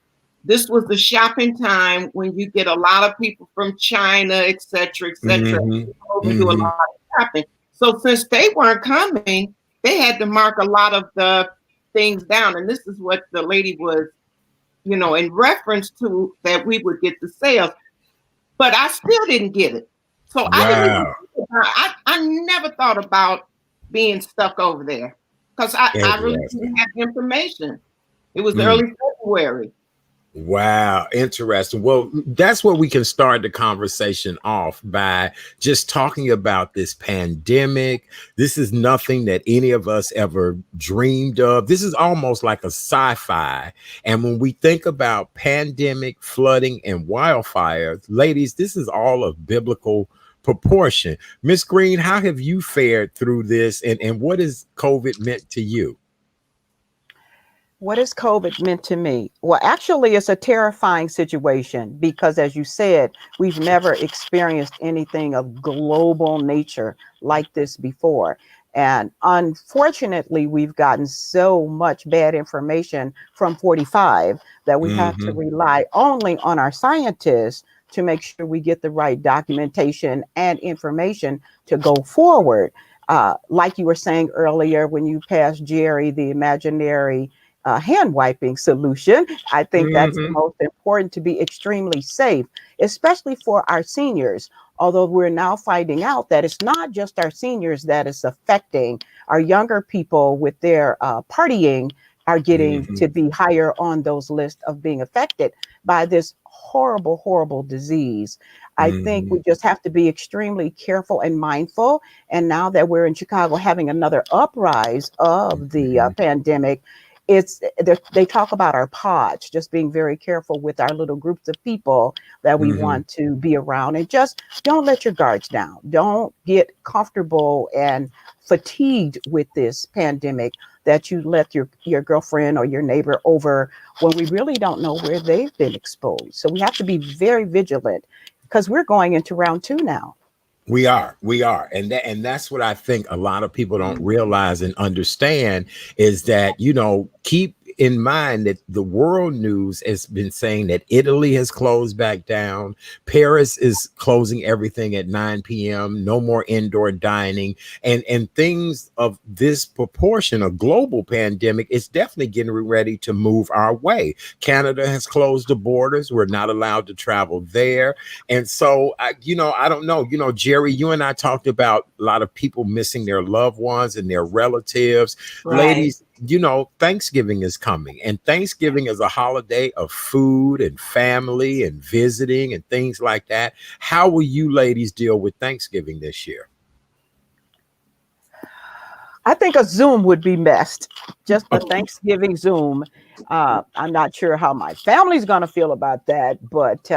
this was the shopping time when you get a lot of people from China, et cetera, et cetera. Mm-hmm. Do a lot of shopping. So since they weren't coming, they had to mark a lot of the things down. And this is what the lady was, in reference to that we would get the sales. But I still didn't get it. So I didn't even Wow. think about, I never thought about being stuck over there because I really didn't have information. It was early February. Wow, interesting. Well, that's where we can start the conversation off by just talking about this pandemic. This is nothing that any of us ever dreamed of. This is almost like a sci-fi. And when we think about pandemic, flooding, and wildfires, ladies, this is all of biblical proportion. Miss Green, how have you fared through this, and what has COVID meant to you? What has COVID meant to me? Well, actually, it's a terrifying situation because, as you said, we've never experienced anything of global nature like this before. And unfortunately, we've gotten so much bad information from 45 that we have to rely only on our scientists to make sure we get the right documentation and information to go forward. Like you were saying earlier, when you passed Jerry, the imaginary hand wiping solution. I think that's the most important, to be extremely safe, especially for our seniors. Although we're now finding out that it's not just our seniors that is affecting. Our younger people with their partying are getting to be higher on those lists of being affected by this horrible, horrible disease. I think we just have to be extremely careful and mindful. And now that we're in Chicago having another uprise of the pandemic, they talk about our pods, just being very careful with our little groups of people that we want to be around, and just don't let your guards down. Don't get comfortable and fatigued with this pandemic that you let your girlfriend or your neighbor over when we really don't know where they've been exposed. So we have to be very vigilant because we're going into round 2 now. We are, and that's what I think a lot of people don't realize and understand is that, keep in mind that the world news has been saying that Italy has closed back down. Paris is closing everything at 9 p.m. No more indoor dining, and things of this proportion. A global pandemic is definitely getting ready to move our way. Canada has closed the borders. We're not allowed to travel there. And so, I don't know, Jerry, you and I talked about a lot of people missing their loved ones and their relatives. Right. Ladies, Thanksgiving is coming, and Thanksgiving is a holiday of food and family and visiting and things like that. How will you ladies deal with Thanksgiving this year? I think a Zoom would be best, just a Thanksgiving Zoom. I'm not sure how my family's going to feel about that, but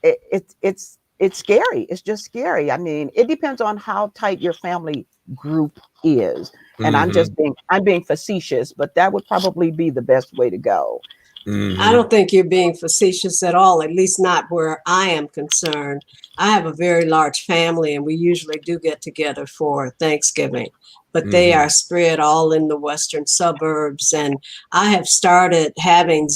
it's scary. It's just scary. I mean, it depends on how tight your family group is. And I'm being facetious, but that would probably be the best way to go. I don't think you're being facetious at all, at least not where I am concerned. I have a very large family, and we usually do get together for Thanksgiving, but they are spread all in the western suburbs. And I have started having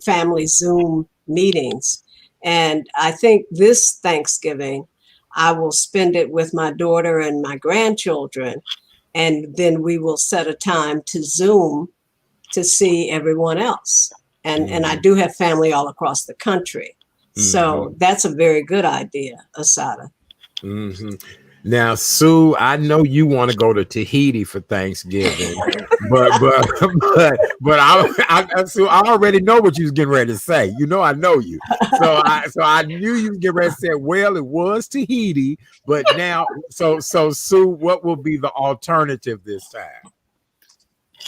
family Zoom meetings. And I think this Thanksgiving, I will spend it with my daughter and my grandchildren. And then we will set a time to Zoom to see everyone else. And I do have family all across the country. So that's a very good idea, Asada. Mhm. Now, Sue, I know you want to go to Tahiti for Thanksgiving, but Sue, I already know what you was getting ready to say. You know, I know you, so I knew you was getting ready to say, well, it was Tahiti, but now, so Sue, what will be the alternative this time?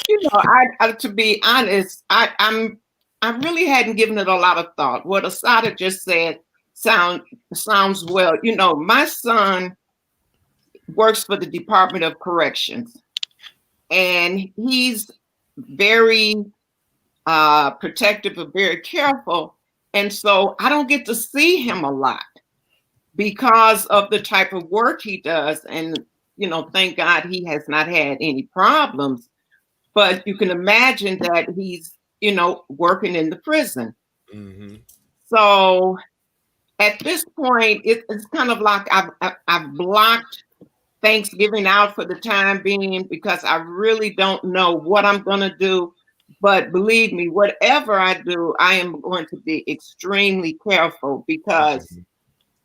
You know, I to be honest, I really hadn't given it a lot of thought. What Asada just said sounds well. You know, my son works for the Department of Corrections, and he's very protective and very careful. And so I don't get to see him a lot because of the type of work he does. And, you know, thank God he has not had any problems. But you can imagine that he's, you know, working in the prison. Mm-hmm. So at this point, it's kind of like I've blocked Thanksgiving out for the time being because I really don't know what I'm going to do. But believe me, whatever I do, I am going to be extremely careful because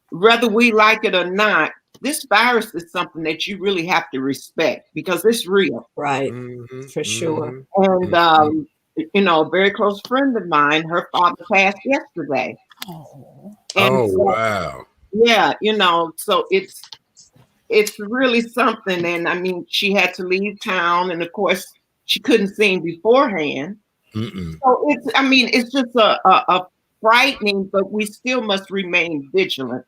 whether we like it or not, this virus is something that you really have to respect because it's real. Right. Mm-hmm. For sure. And, you know, a very close friend of mine, her father passed yesterday. Oh, And so, Wow. yeah, you know, so it's really something. And I mean, she had to leave town, and of course, she couldn't see him beforehand. Mm-mm. So I mean, it's just a frightening, but we still must remain vigilant,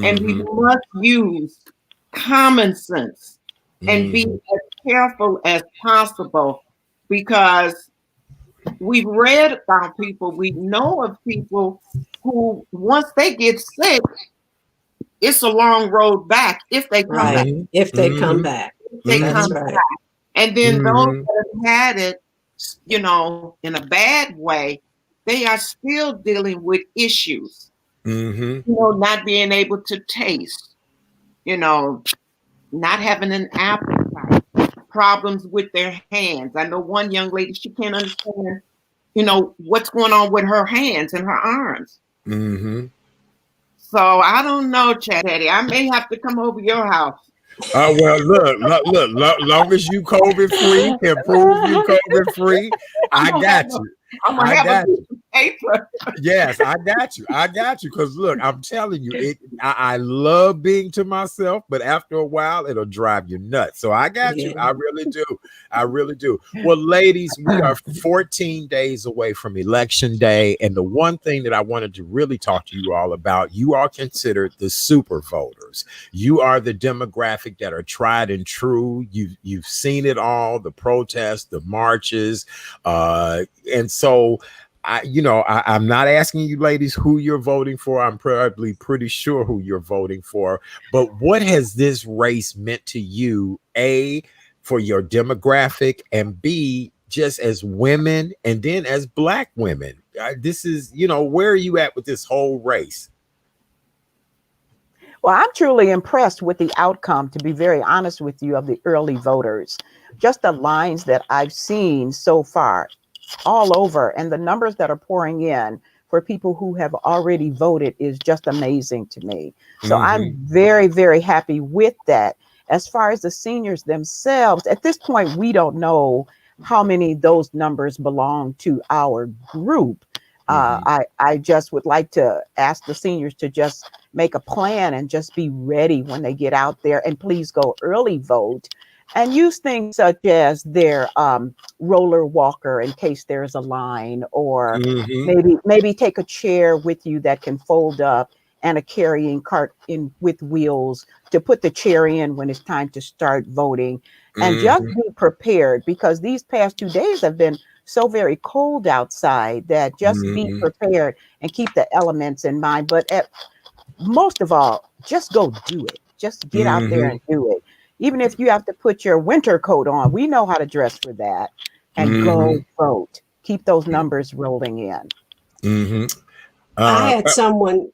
and we Mm-hmm. must use common sense and be as careful as possible because we've read about people, we know of people who, once they get sick, it's a long road back if they come back. Right. If they come back. They That's come right. back. And then those that have had it, you know, in a bad way, they are still dealing with issues. You know, not being able to taste, you know, not having an appetite, problems with their hands. I know one young lady, she can't understand, you know, what's going on with her hands and her arms. Mm-hmm. So I don't know, Chad Eddie. I may have to come over your house. Well, look, long as you COVID free, can prove you COVID free, I got you. I'm gonna I have got a piece of paper. Yes, I got you. I got you. Because look, I'm telling you, I love being to myself, but after a while, it'll drive you nuts. So I got you. I really do. I really do. Well, ladies, we are 14 days away from Election Day. And the one thing that I wanted to really talk to you all about, you are considered the super voters. You are the demographic that are tried and true. You've seen it all, the protests, the marches. And so I'm not asking you ladies who you're voting for. I'm probably pretty sure who you're voting for. But what has this race meant to you, A, for your demographic, and B, just as women, and then as Black women? This is, where are you at with this whole race? Well, I'm truly impressed with the outcome, to be very honest with you, of the early voters. Just the lines that I've seen so far all over, and the numbers that are pouring in for people who have already voted is just amazing to me. So I'm very, very happy with that. As far as the seniors themselves, at this point, we don't know how many of those numbers belong to our group. I just would like to ask the seniors to just make a plan and just be ready when they get out there, and please go early vote. And use things such as their roller walker in case there's a line, or maybe take a chair with you that can fold up, and a carrying cart in with wheels to put the chair in when it's time to start voting. And just be prepared, because these past 2 days have been so very cold outside that just be prepared and keep the elements in mind. But most of all, just go do it. Just get out there and do it. Even if you have to put your winter coat on, we know how to dress for that, and go vote. Keep those numbers rolling in. I had someone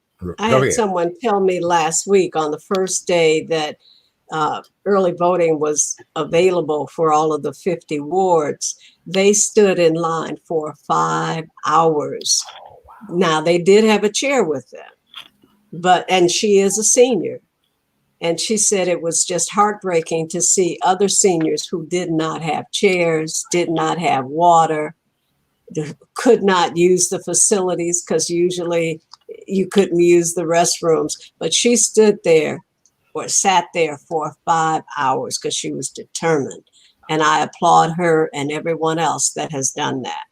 tell me last week on the first day that early voting was available for all of the 50 wards. They stood in line for 5 hours. Oh, wow. Now, they did have a chair with them, and she is a senior. And she said it was just heartbreaking to see other seniors who did not have chairs, did not have water, could not use the facilities because usually you couldn't use the restrooms. But she stood there or sat there for 5 hours because she was determined. And I applaud her and everyone else that has done that.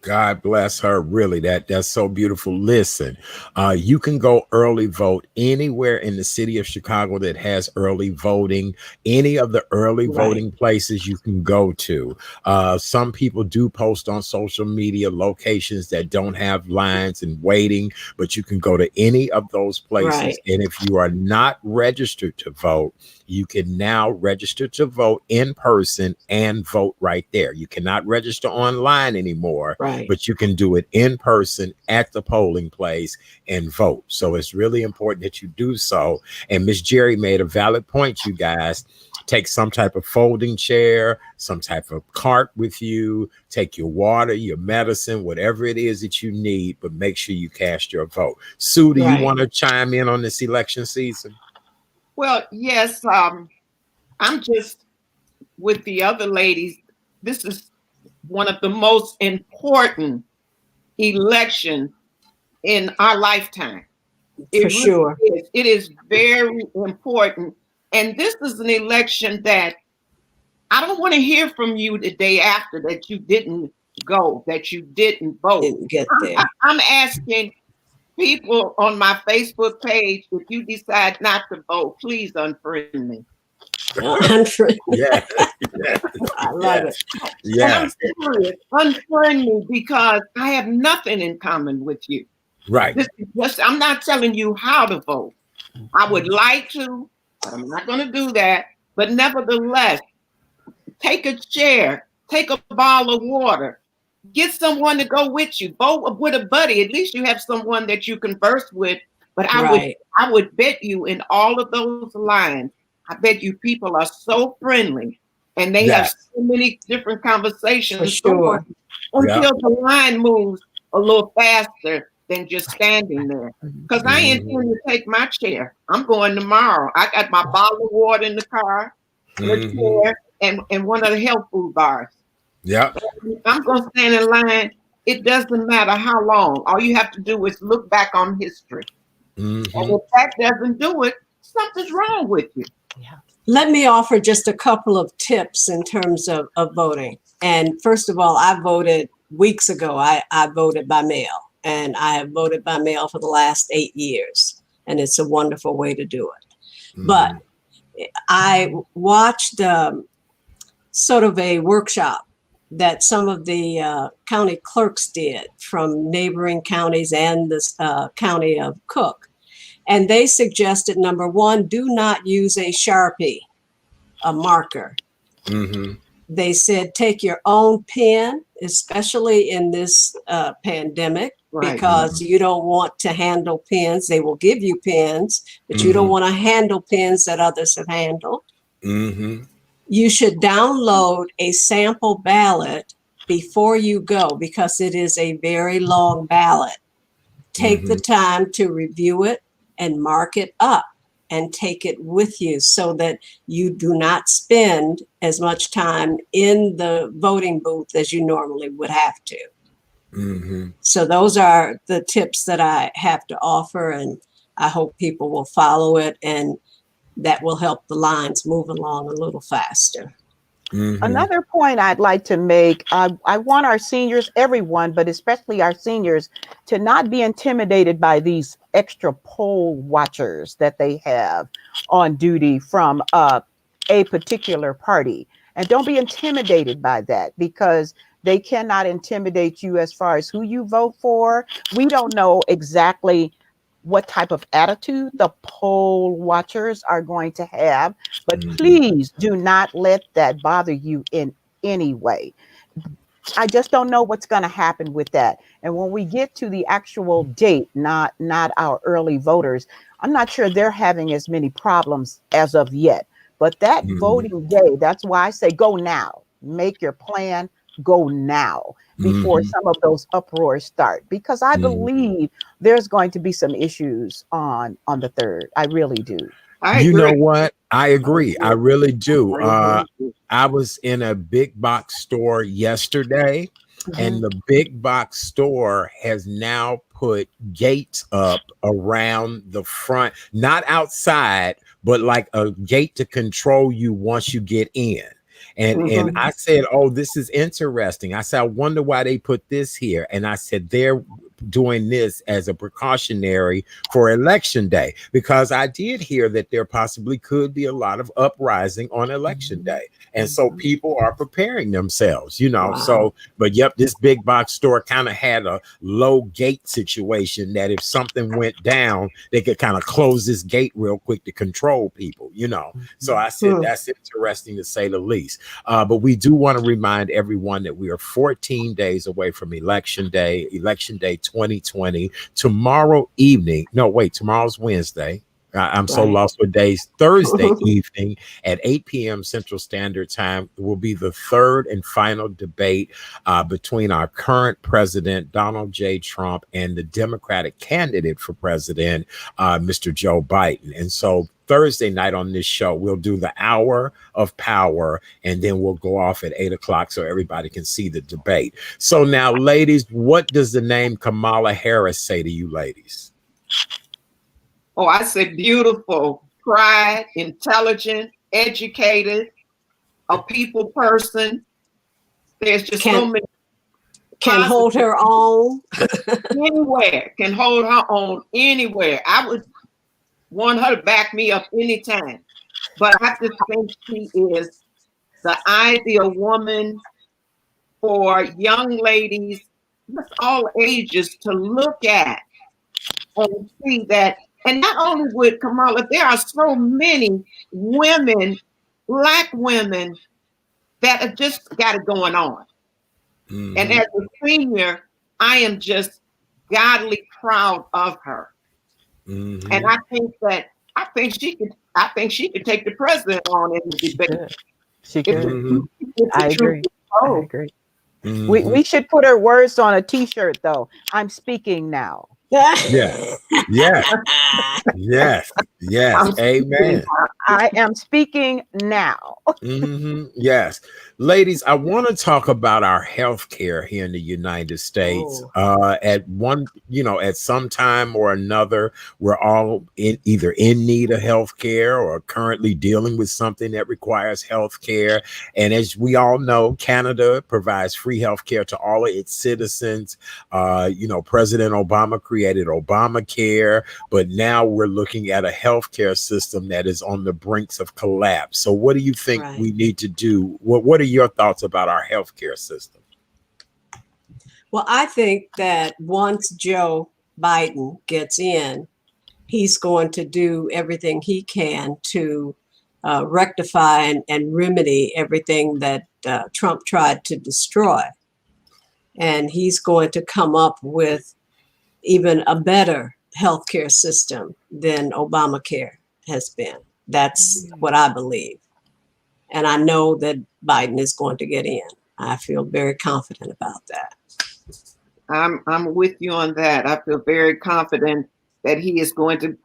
God bless her. Really, that's so beautiful. Listen, you can go early vote anywhere in the city of Chicago that has early voting. Any of the early voting places you can go to. Some people do post on social media locations that don't have lines and waiting, but you can go to any of those places. Right. And if you are not registered to vote, you can now register to vote in person and vote right there. You cannot register online anymore, but you can do it in person at the polling place and vote. So it's really important that you do so. And Miss Jerry made a valid point, you guys. Take some type of folding chair, some type of cart with you, take your water, your medicine, whatever it is that you need, but make sure you cast your vote. Sue, do you want to chime in on this election season? Well, yes, I'm just with the other ladies. This is one of the most important elections in our lifetime. For sure. It is very important. And this is an election that I don't want to hear from you the day after that you didn't go, that you didn't vote. Didn't get there. I'm asking people on my Facebook page, if you decide not to vote, please unfriend me. Unfriend. Yeah. I love it. Yeah. I'm serious. Unfriend me because I have nothing in common with you. Right. I'm not telling you how to vote. I would like to, but I'm not going to do that. But nevertheless, take a chair, take a bottle of water, get someone to go with you. Vote with a buddy. At least you have someone that you converse with. But I would bet you in all of those lines, I bet you people are so friendly and they have so many different conversations. For sure. Until the line moves a little faster than just standing there. Because I intend to take my chair. I'm going tomorrow. I got my bottle of water in the car, the chair, and one of the health food bars. Yeah. I'm going to stand in line. It doesn't matter how long. All you have to do is look back on history. And if that doesn't do it, something's wrong with you. Yeah. Let me offer just a couple of tips in terms of voting. And first of all, I voted weeks ago. I voted by mail, and I have voted by mail for the last 8 years. And it's a wonderful way to do it. But I watched sort of a workshop that some of the county clerks did from neighboring counties and the county of Cook. And they suggested, number one, do not use a Sharpie, a marker. They said, take your own pen, especially in this pandemic, because you don't want to handle pens. They will give you pens, but you don't want to handle pens that others have handled. You should download a sample ballot before you go because it is a very long ballot. Take the time to review it and mark it up and take it with you so that you do not spend as much time in the voting booth as you normally would have to. So those are the tips that I have to offer, and I hope people will follow it, and that will help the lines move along a little faster. Another point I'd like to make, I want our seniors, everyone, but especially our seniors, to not be intimidated by these extra poll watchers that they have on duty from a particular party. And don't be intimidated by that because they cannot intimidate you as far as who you vote for. We don't know exactly what type of attitude the poll watchers are going to have, but please do not let that bother you in any way. I just don't know what's going to happen with that. And when we get to the actual date, not our early voters, I'm not sure they're having as many problems as of yet. But that voting day, that's why I say go now. Make your plan, go now before some of those uproars start, because I believe there's going to be some issues on the 3rd. I really do. I You know agree. what? I agree. I really do. I was in a big box store yesterday, and the big box store has now put gates up around the front, not outside, but like a gate to control you once you get in. And I said, "Oh, this is interesting." I said, "I wonder why they put this here." And I said, "They're doing this as a precautionary for election day, because I did hear that there possibly could be a lot of uprising on election day, and so people are preparing themselves, you know." Wow. So, but yep, this big box store kind of had a low gate situation that if something went down, they could kind of close this gate real quick to control people, you know. So I said that's interesting to say the least. But we do want to remind everyone that we are 14 days away from election day 2020. Tomorrow evening, no, wait, tomorrow's Wednesday. I'm so lost with days. Thursday evening at 8 p.m. Central Standard Time will be the third and final debate between our current president, Donald J. Trump, and the Democratic candidate for president, Mr. Joe Biden. And so Thursday night on this show, we'll do the hour of power, and then we'll go off at 8 o'clock so everybody can see the debate. So now, ladies, what does the name Kamala Harris say to you, ladies? Oh, I said beautiful, pride, intelligent, educated, a people person. There's just so many. Can hold her own. Anywhere. Can hold her own anywhere. I would want her to back me up anytime. But I just think she is the ideal woman for young ladies, all ages, to look at and see that. And not only with Kamala, there are so many women, Black women, that have just got it going on. And as a senior, I am just godly proud of her. And I think she could take the president on in the debate. She could. I agree. I agree. We should put her words on a t-shirt though. I'm speaking now. Yes. Amen. I am speaking now. Yes. Ladies, I want to talk about our health care here in the United States. At some time or another, we're all either in need of health care or currently dealing with something that requires health care. And as we all know, Canada provides free health care to all of its citizens. President Obama created Obamacare, but now we're looking at a health care system that is on the brinks of collapse. So what do you think we need to do? What are your thoughts about our healthcare system? Well, I think that once Joe Biden gets in, he's going to do everything he can to rectify and remedy everything that Trump tried to destroy. And he's going to come up with even a better healthcare system than Obamacare has been. That's what I believe. And I know that Biden is going to get in. I feel very confident about that. I'm with you on that. I feel very confident that he is going to.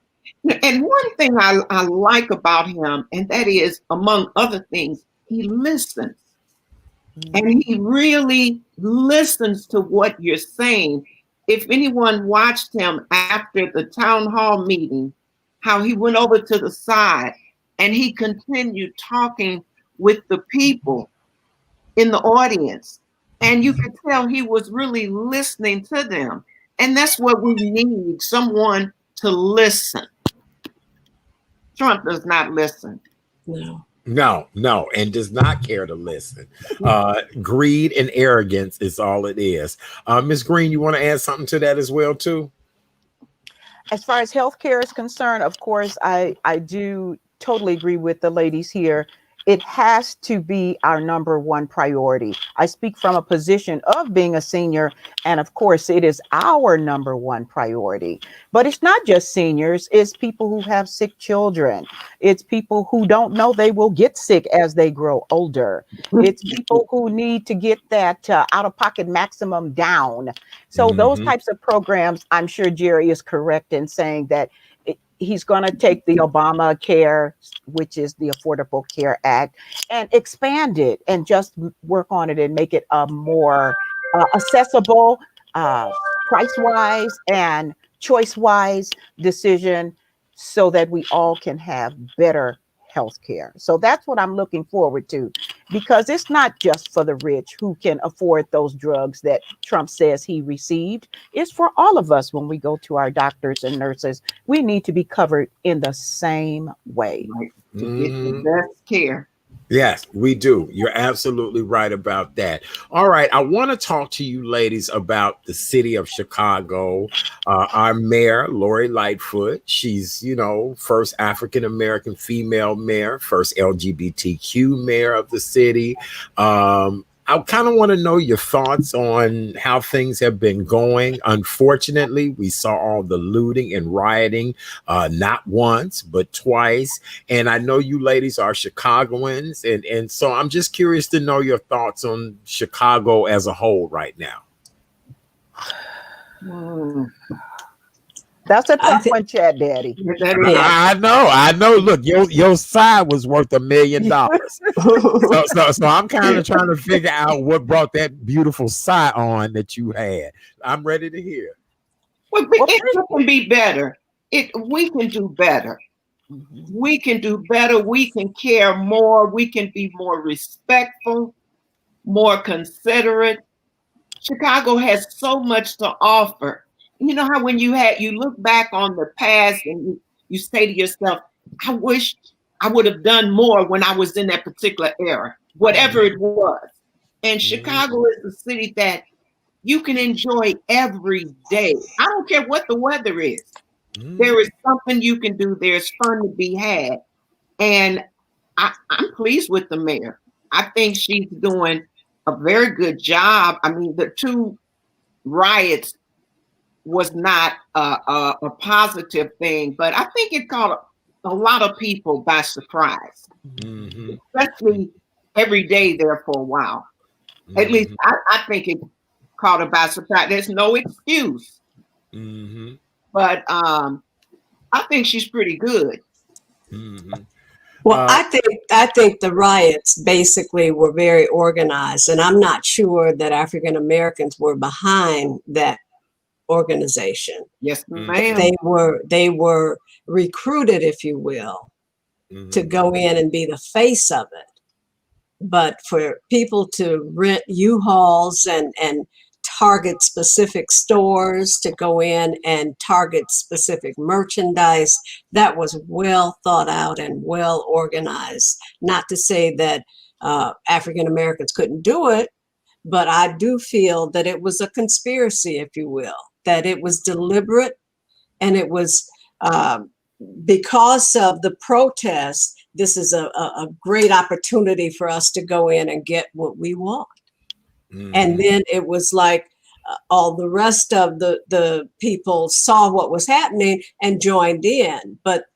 And one thing I like about him, and that is, among other things, he listens. And he really listens to what you're saying. If anyone watched him after the town hall meeting, how he went over to the side and he continued talking with the people in the audience. And you could tell he was really listening to them. And that's what we need, someone to listen. Trump does not listen. No, and does not care to listen. Greed and arrogance is all it is. Ms. Green, you want to add something to that as well, too? As far as healthcare is concerned, of course, I do totally agree with the ladies here. It has to be our number one priority. I speak from a position of being a senior, and of course, it is our number one priority. But it's not just seniors, it's people who have sick children. It's people who don't know they will get sick as they grow older. It's people who need to get that out-of-pocket maximum down. So those types of programs, I'm sure Jerry is correct in saying that he's going to take the Obamacare, which is the Affordable Care Act, and expand it and just work on it and make it a more accessible, price-wise and choice-wise decision so that we all can have better health care. So that's what I'm looking forward to, because it's not just for the rich who can afford those drugs that Trump says he received. It's for all of us. When we go to our doctors and nurses, we need to be covered in the same way. Right. To get the best care. Yes, we do. You're absolutely right about that. All right. I want to talk to you ladies about the city of Chicago. Our mayor, Lori Lightfoot, she's, first African-American female mayor, first LGBTQ mayor of the city. I kind of want to know your thoughts on how things have been going. Unfortunately, we saw all the looting and rioting, not once, but twice. And I know you ladies are Chicagoans. And so I'm just curious to know your thoughts on Chicago as a whole right now. That's a tough one, Chat Daddy. I know. Look, your side was worth $1 million. So I'm kind of trying to figure out what brought that beautiful side on that you had. I'm ready to hear. Well, it can be better. We can do better. We can do better. We can care more. We can be more respectful, more considerate. Chicago has so much to offer. You know how when you look back on the past and you say to yourself, I wish I would have done more when I was in that particular era, whatever it was. And Chicago is a city that you can enjoy every day. I don't care what the weather is. There is something you can do. There's fun to be had. And I'm pleased with the mayor. I think she's doing a very good job. I mean, the two riots was not a positive thing, but I think it caught a lot of people by surprise, especially every day there for a while. At least I think it caught it by surprise. There's no excuse, but I think she's pretty good. Well, I think the riots basically were very organized, and I'm not sure that African Americans were behind that organization. Yes, ma'am. They were recruited, if you will, to go in and be the face of it. But for people to rent U-Hauls and target specific stores, to go in and target specific merchandise, that was well thought out and well organized. Not to say that African Americans couldn't do it, but I do feel that it was a conspiracy, if you will, that it was deliberate, and it was because of the protests. This is a great opportunity for us to go in and get what we want. And then it was like all the rest of the people saw what was happening and joined in. But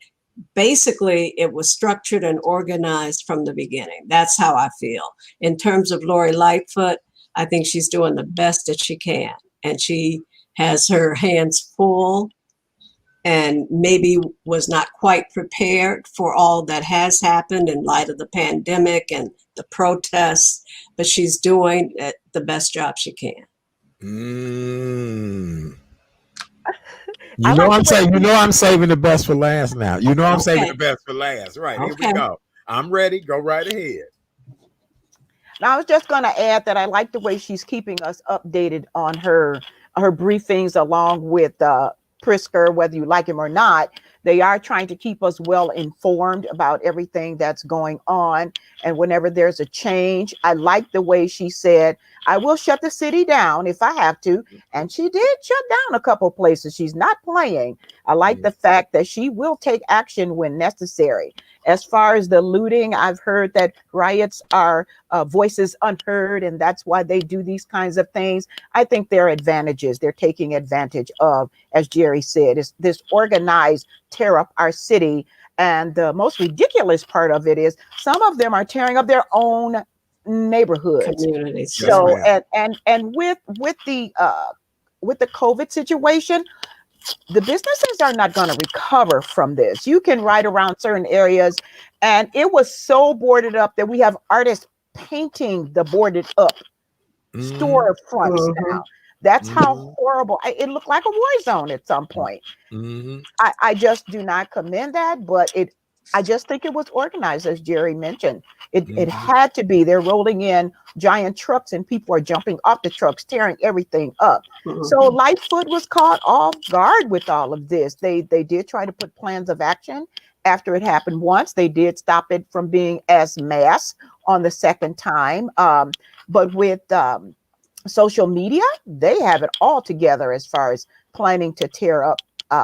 basically, it was structured and organized from the beginning. That's how I feel. In terms of Lori Lightfoot, I think she's doing the best that she can. And she has her hands full and maybe was not quite prepared for all that has happened in light of the pandemic and the protests, but she's doing the best job she can. I'm saving the best for last now. I'm saving the best for last. Right, here we go. I'm ready. Go right ahead. Now, I was just going to add that I like the way she's keeping us updated on her briefings, along with Prisker, whether you like him or not. They are trying to keep us well informed about everything that's going on. And whenever there's a change, I like the way she said, I will shut the city down if I have to. And she did shut down a couple places. She's not playing. I like the fact that she will take action when necessary. As far as the looting, I've heard that riots are voices unheard, and that's why they do these kinds of things. I think there are advantages they're taking advantage of, as Jerry said, is this organized tear up our city. And the most ridiculous part of it is some of them are tearing up their own neighborhoods. Communities. So and with the COVID situation, the businesses are not going to recover from this. You can ride around certain areas, and it was so boarded up that we have artists painting the boarded up storefronts Mhm. now. That's how horrible it looked like a war zone at some point. I just do not commend that, but I just think it was organized, as Jerry mentioned. It had to be. They're rolling in giant trucks and people are jumping off the trucks, tearing everything up. So Lightfoot was caught off guard with all of this. They did try to put plans of action after it happened once. They did stop it from being as mass on the second time. But with social media, they have it all together as far as planning to tear up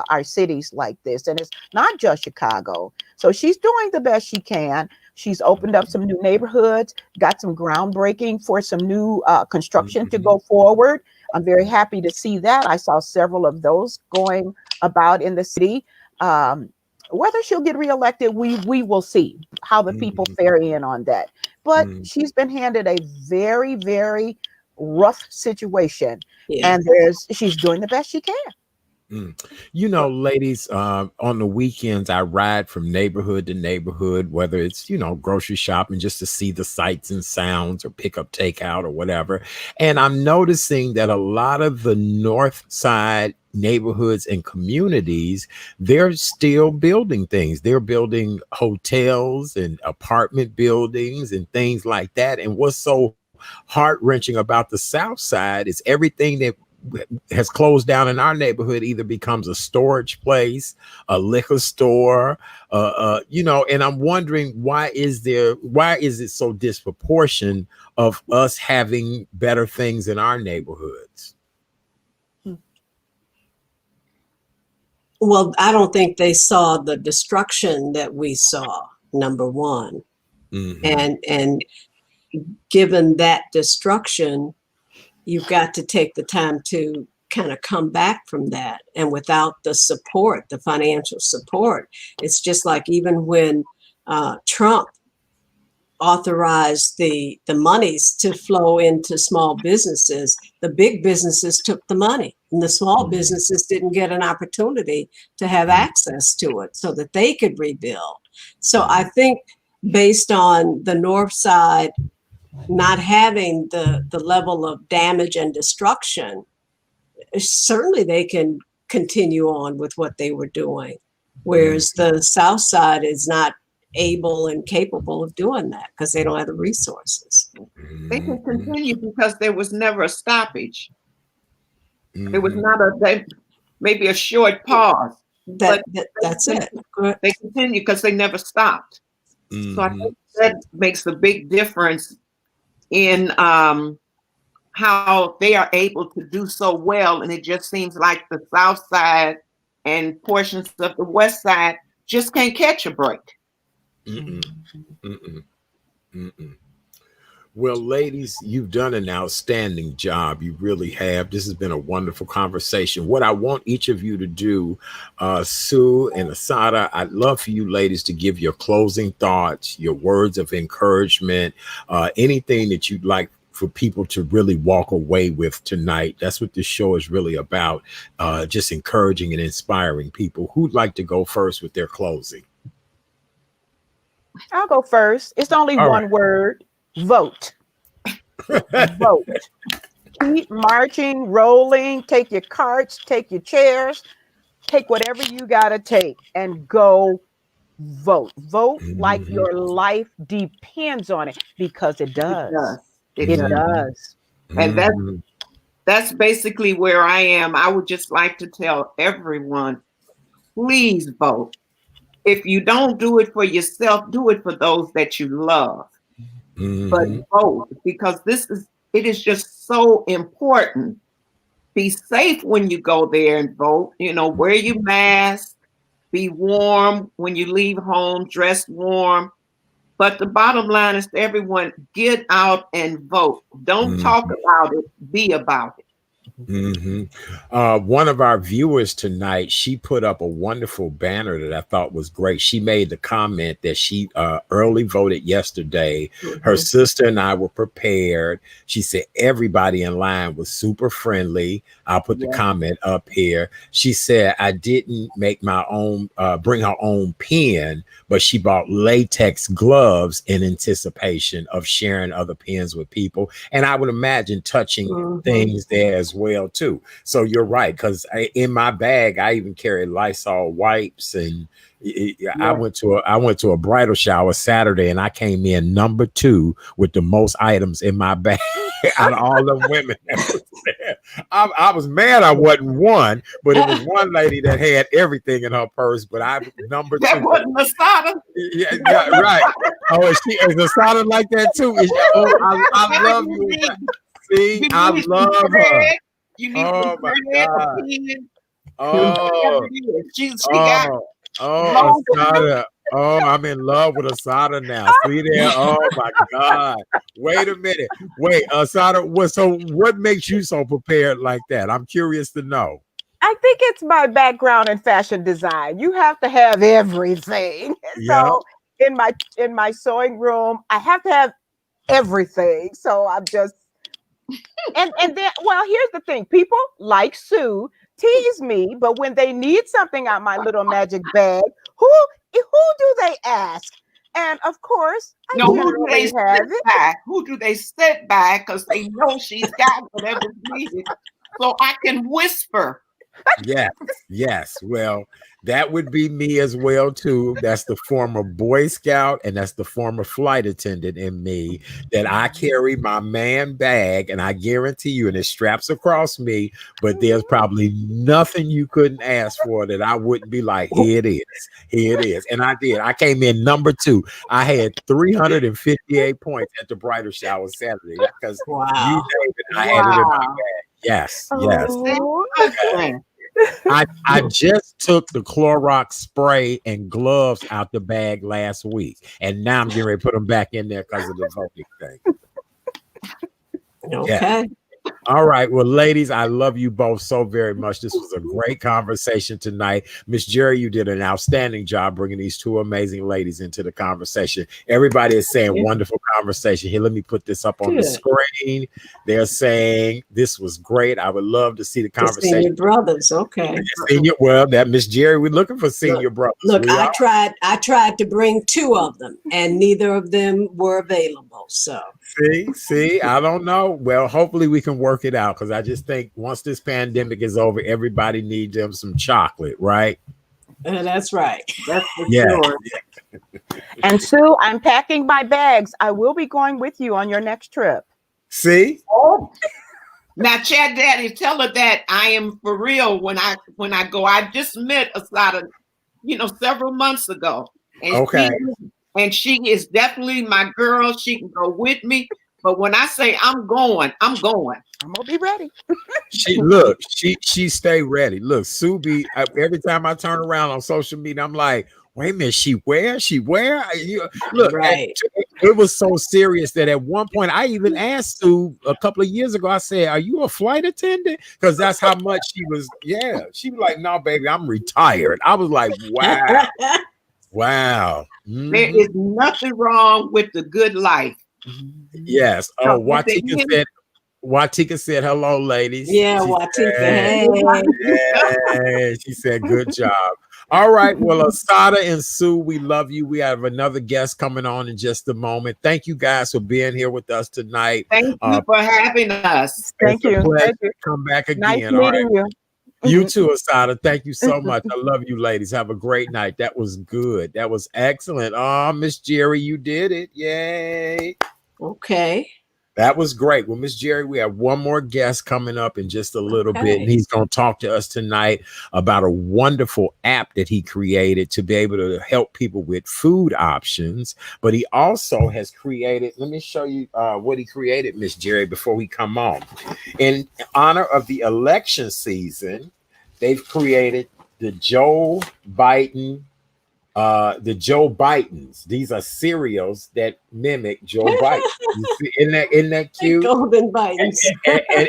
our cities like this. And it's not just Chicago. So she's doing the best she can. She's opened up some new neighborhoods, got some groundbreaking for some new construction to go forward. I'm very happy to see that. I saw several of those going about in the city. Whether she'll get reelected, we will see how the people fare in on that. But she's been handed a very, very rough situation, and she's doing the best she can. You know, ladies, on the weekends, I ride from neighborhood to neighborhood, whether it's, grocery shopping just to see the sights and sounds or pick up takeout or whatever. And I'm noticing that a lot of the North Side neighborhoods and communities, they're still building things. They're building hotels and apartment buildings and things like that. And what's so heart-wrenching about the South Side is everything that has closed down in our neighborhood either becomes a storage place, a liquor store, and I'm wondering why is it so disproportionate of us having better things in our neighborhoods? Well, I don't think they saw the destruction that we saw, number one. And given that destruction, you've got to take the time to kind of come back from that. And without the support, the financial support, it's just like even when Trump authorized the monies to flow into small businesses, the big businesses took the money and the small businesses didn't get an opportunity to have access to it so that they could rebuild. So I think based on the North Side not having the level of damage and destruction, certainly they can continue on with what they were doing. Whereas the South Side is not able and capable of doing that because they don't have the resources. They can continue because there was never a stoppage. There was not maybe a short pause. That's it. They continue because they never stopped. So I think that makes a big difference in how they are able to do so well. And it just seems like the South Side and portions of the West Side just can't catch a break. Well, ladies, you've done an outstanding job. You really have. This has been a wonderful conversation. What I want each of you to do, Sue and Asada, I'd love for you ladies to give your closing thoughts, your words of encouragement, anything that you'd like for people to really walk away with tonight. That's what this show is really about, just encouraging and inspiring people. Who'd like to go first with their closing? I'll go first. It's only one word. Vote. Vote. Keep marching, rolling. Take your carts, take your chairs, take whatever you gotta take and go vote. Vote like your life depends on it, because it does. It does. And that's basically where I am. I would just like to tell everyone, please vote. If you don't do it for yourself, do it for those that you love. But vote, because it is just so important. Be safe when you go there and vote. Wear your mask, be warm when you leave home, dress warm. But the bottom line is to everyone, get out and vote. Don't talk about it, be about it. One of our viewers tonight, she put up a wonderful banner that I thought was great. She made the comment that she early voted yesterday. Her sister and I were prepared. She said everybody in line was super friendly. I'll put the comment up here. She said I didn't make my own, bring her own pen, but she bought latex gloves in anticipation of sharing other pens with people. And I would imagine touching things there as well too. So you're right, because in my bag I even carry Lysol wipes, and I went to a bridal shower Saturday, and I came in number 2 with the most items in my bag out of all the women that was there. I was mad I wasn't one, but it was one lady that had everything in her purse. But I number 2. That wasn't Masada. Yeah, right. Oh, is Asada like that too? I love you. See, I love her. You need oh my God. She got Asada. Oh, I'm in love with Asada now. See there? Oh my God. Wait a minute. Wait, Asada, what makes you so prepared like that? I'm curious to know. I think it's my background in fashion design. You have to have everything. So in my sewing room, I have to have everything. So I'm just and then, well, here's the thing. People like Sue tease me, but when they need something out my little magic bag, who do they ask? And of course, who do they sit by? Because they know she's got whatever's needed. So I can whisper. Yes. Well, that would be me as well too. That's the former Boy Scout and that's the former flight attendant in me, that I carry my man bag, and I guarantee you, and it straps across me, but there's probably nothing you couldn't ask for that I wouldn't be like, here it is. And I did. I came in number 2. I had 358 points at the bridal shower Saturday because you, David, I had it in my bag. Yes. I just took the Clorox spray and gloves out the bag last week, and now I'm getting ready to put them back in there because of the voting thing. Okay. All right. Well, ladies, I love you both so very much. This was a great conversation tonight. Miss Jerry, you did an outstanding job bringing these 2 amazing ladies into the conversation. Everybody is saying wonderful conversation. Here, let me put this up on the screen. They're saying this was great. I would love to see the conversation. Senior brothers. Okay. Well, that Miss Jerry, we're looking for senior brothers. Look, I tried to bring 2 of them, and neither of them were available. So see, I don't know. Well, hopefully we can work it out, because I just think once this pandemic is over, everybody needs them some chocolate, right? That's right. That's for sure. And Sue, I'm packing my bags. I will be going with you on your next trip. See? Oh. Now, Chad Daddy, tell her that I am for real when I go. I just met Asada, several months ago. And she is definitely my girl. She can go with me. But when I say I'm going. I'm gonna be ready. She stay ready. Look, Sue every time I turn around on social media, I'm like, wait a minute, she where? Look, right. It was so serious that at one point I even asked Sue a couple of years ago, I said, are you a flight attendant? Because that's how much she was. Yeah. She was like, no, baby, I'm retired. I was like, wow. Wow. Mm-hmm. There is nothing wrong with the good life. Yes. Oh, Watika said hello, ladies. Yeah, Watika. Hey, she said good job. All right. Well, Asada and Sue, we love you. We have another guest coming on in just a moment. Thank you guys for being here with us tonight. Thank you for having us. Thank you. Come back again. Nice meeting you. You too, Asada. Thank you so much. I love you, ladies. Have a great night. That was good. That was excellent. Oh, Miss Jerry, you did it. Yay. Okay. That was great. Well, Miss Jerry, we have one more guest coming up in just a little bit, and he's going to talk to us tonight about a wonderful app that he created to be able to help people with food options. But he also has created, let me show you what he created, Miss Jerry, before we come on. In honor of the election season, they've created the Joe Biden The Joe Bidens. These are cereals that mimic Joe Biden. You see, isn't that cute? Golden Bidens. And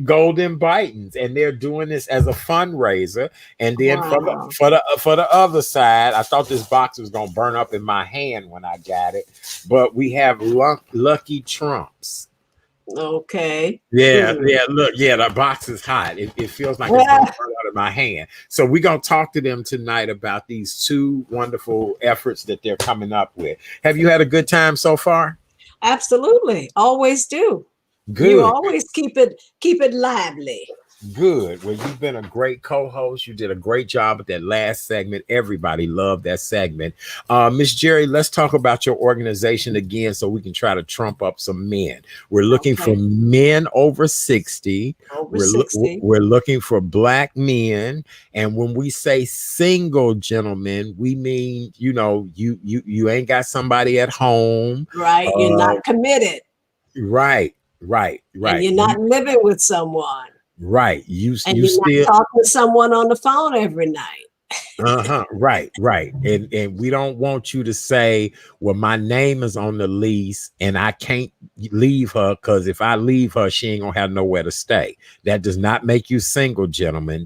golden Bidens, and they're doing this as a fundraiser. And then Wow. for the other side, I thought this box was gonna burn up in my hand when I got it, but we have Lucky Trumps. Okay. Yeah, look, the box is hot. It feels like it's gonna burn out of my hand. So we're gonna talk to them tonight about these two wonderful efforts that they're coming up with. Have you had a good time so far? Absolutely. Always do. Good. You always keep it lively. Good. Well, you've been a great co-host. You did a great job with that last segment. Everybody loved that segment. Miss Jerry, let's talk about your organization again so we can try to trump up some men. We're looking for men over 60. We're looking for Black men. And when we say single gentlemen, we mean, you ain't got somebody at home. Right. You're not committed. Right. And you're not living with someone. Right. You you're still not talking to someone on the phone every night. Right. And we don't want you to say, well, my name is on the lease and I can't leave her because if I leave her, she ain't gonna have nowhere to stay. That does not make you single, gentlemen.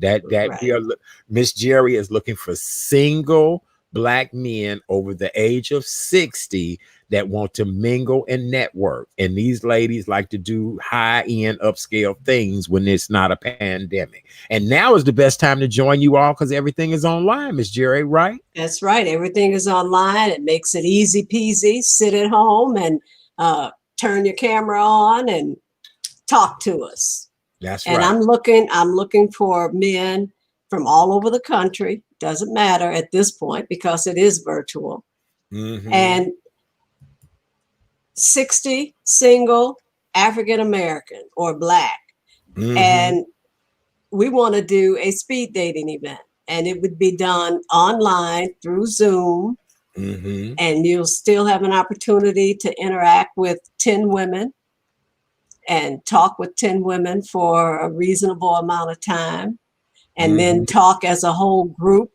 Miss Jerry is looking for single Black men over the age of 60 that want to mingle and network. And these ladies like to do high-end upscale things when it's not a pandemic. And now is the best time to join you all because everything is online, Miss Jerry, right? That's right. Everything is online. It makes it easy peasy. Sit at home and turn your camera on and talk to us. That's right. And I'm looking for men from all over the country. Doesn't matter at this point because it is virtual. Mm-hmm. And 60 single African American or Black. Mm-hmm. And we want to do a speed dating event. And it would be done online through Zoom. Mm-hmm. And you'll still have an opportunity to interact with 10 women and talk with 10 women for a reasonable amount of time. And then talk as a whole group.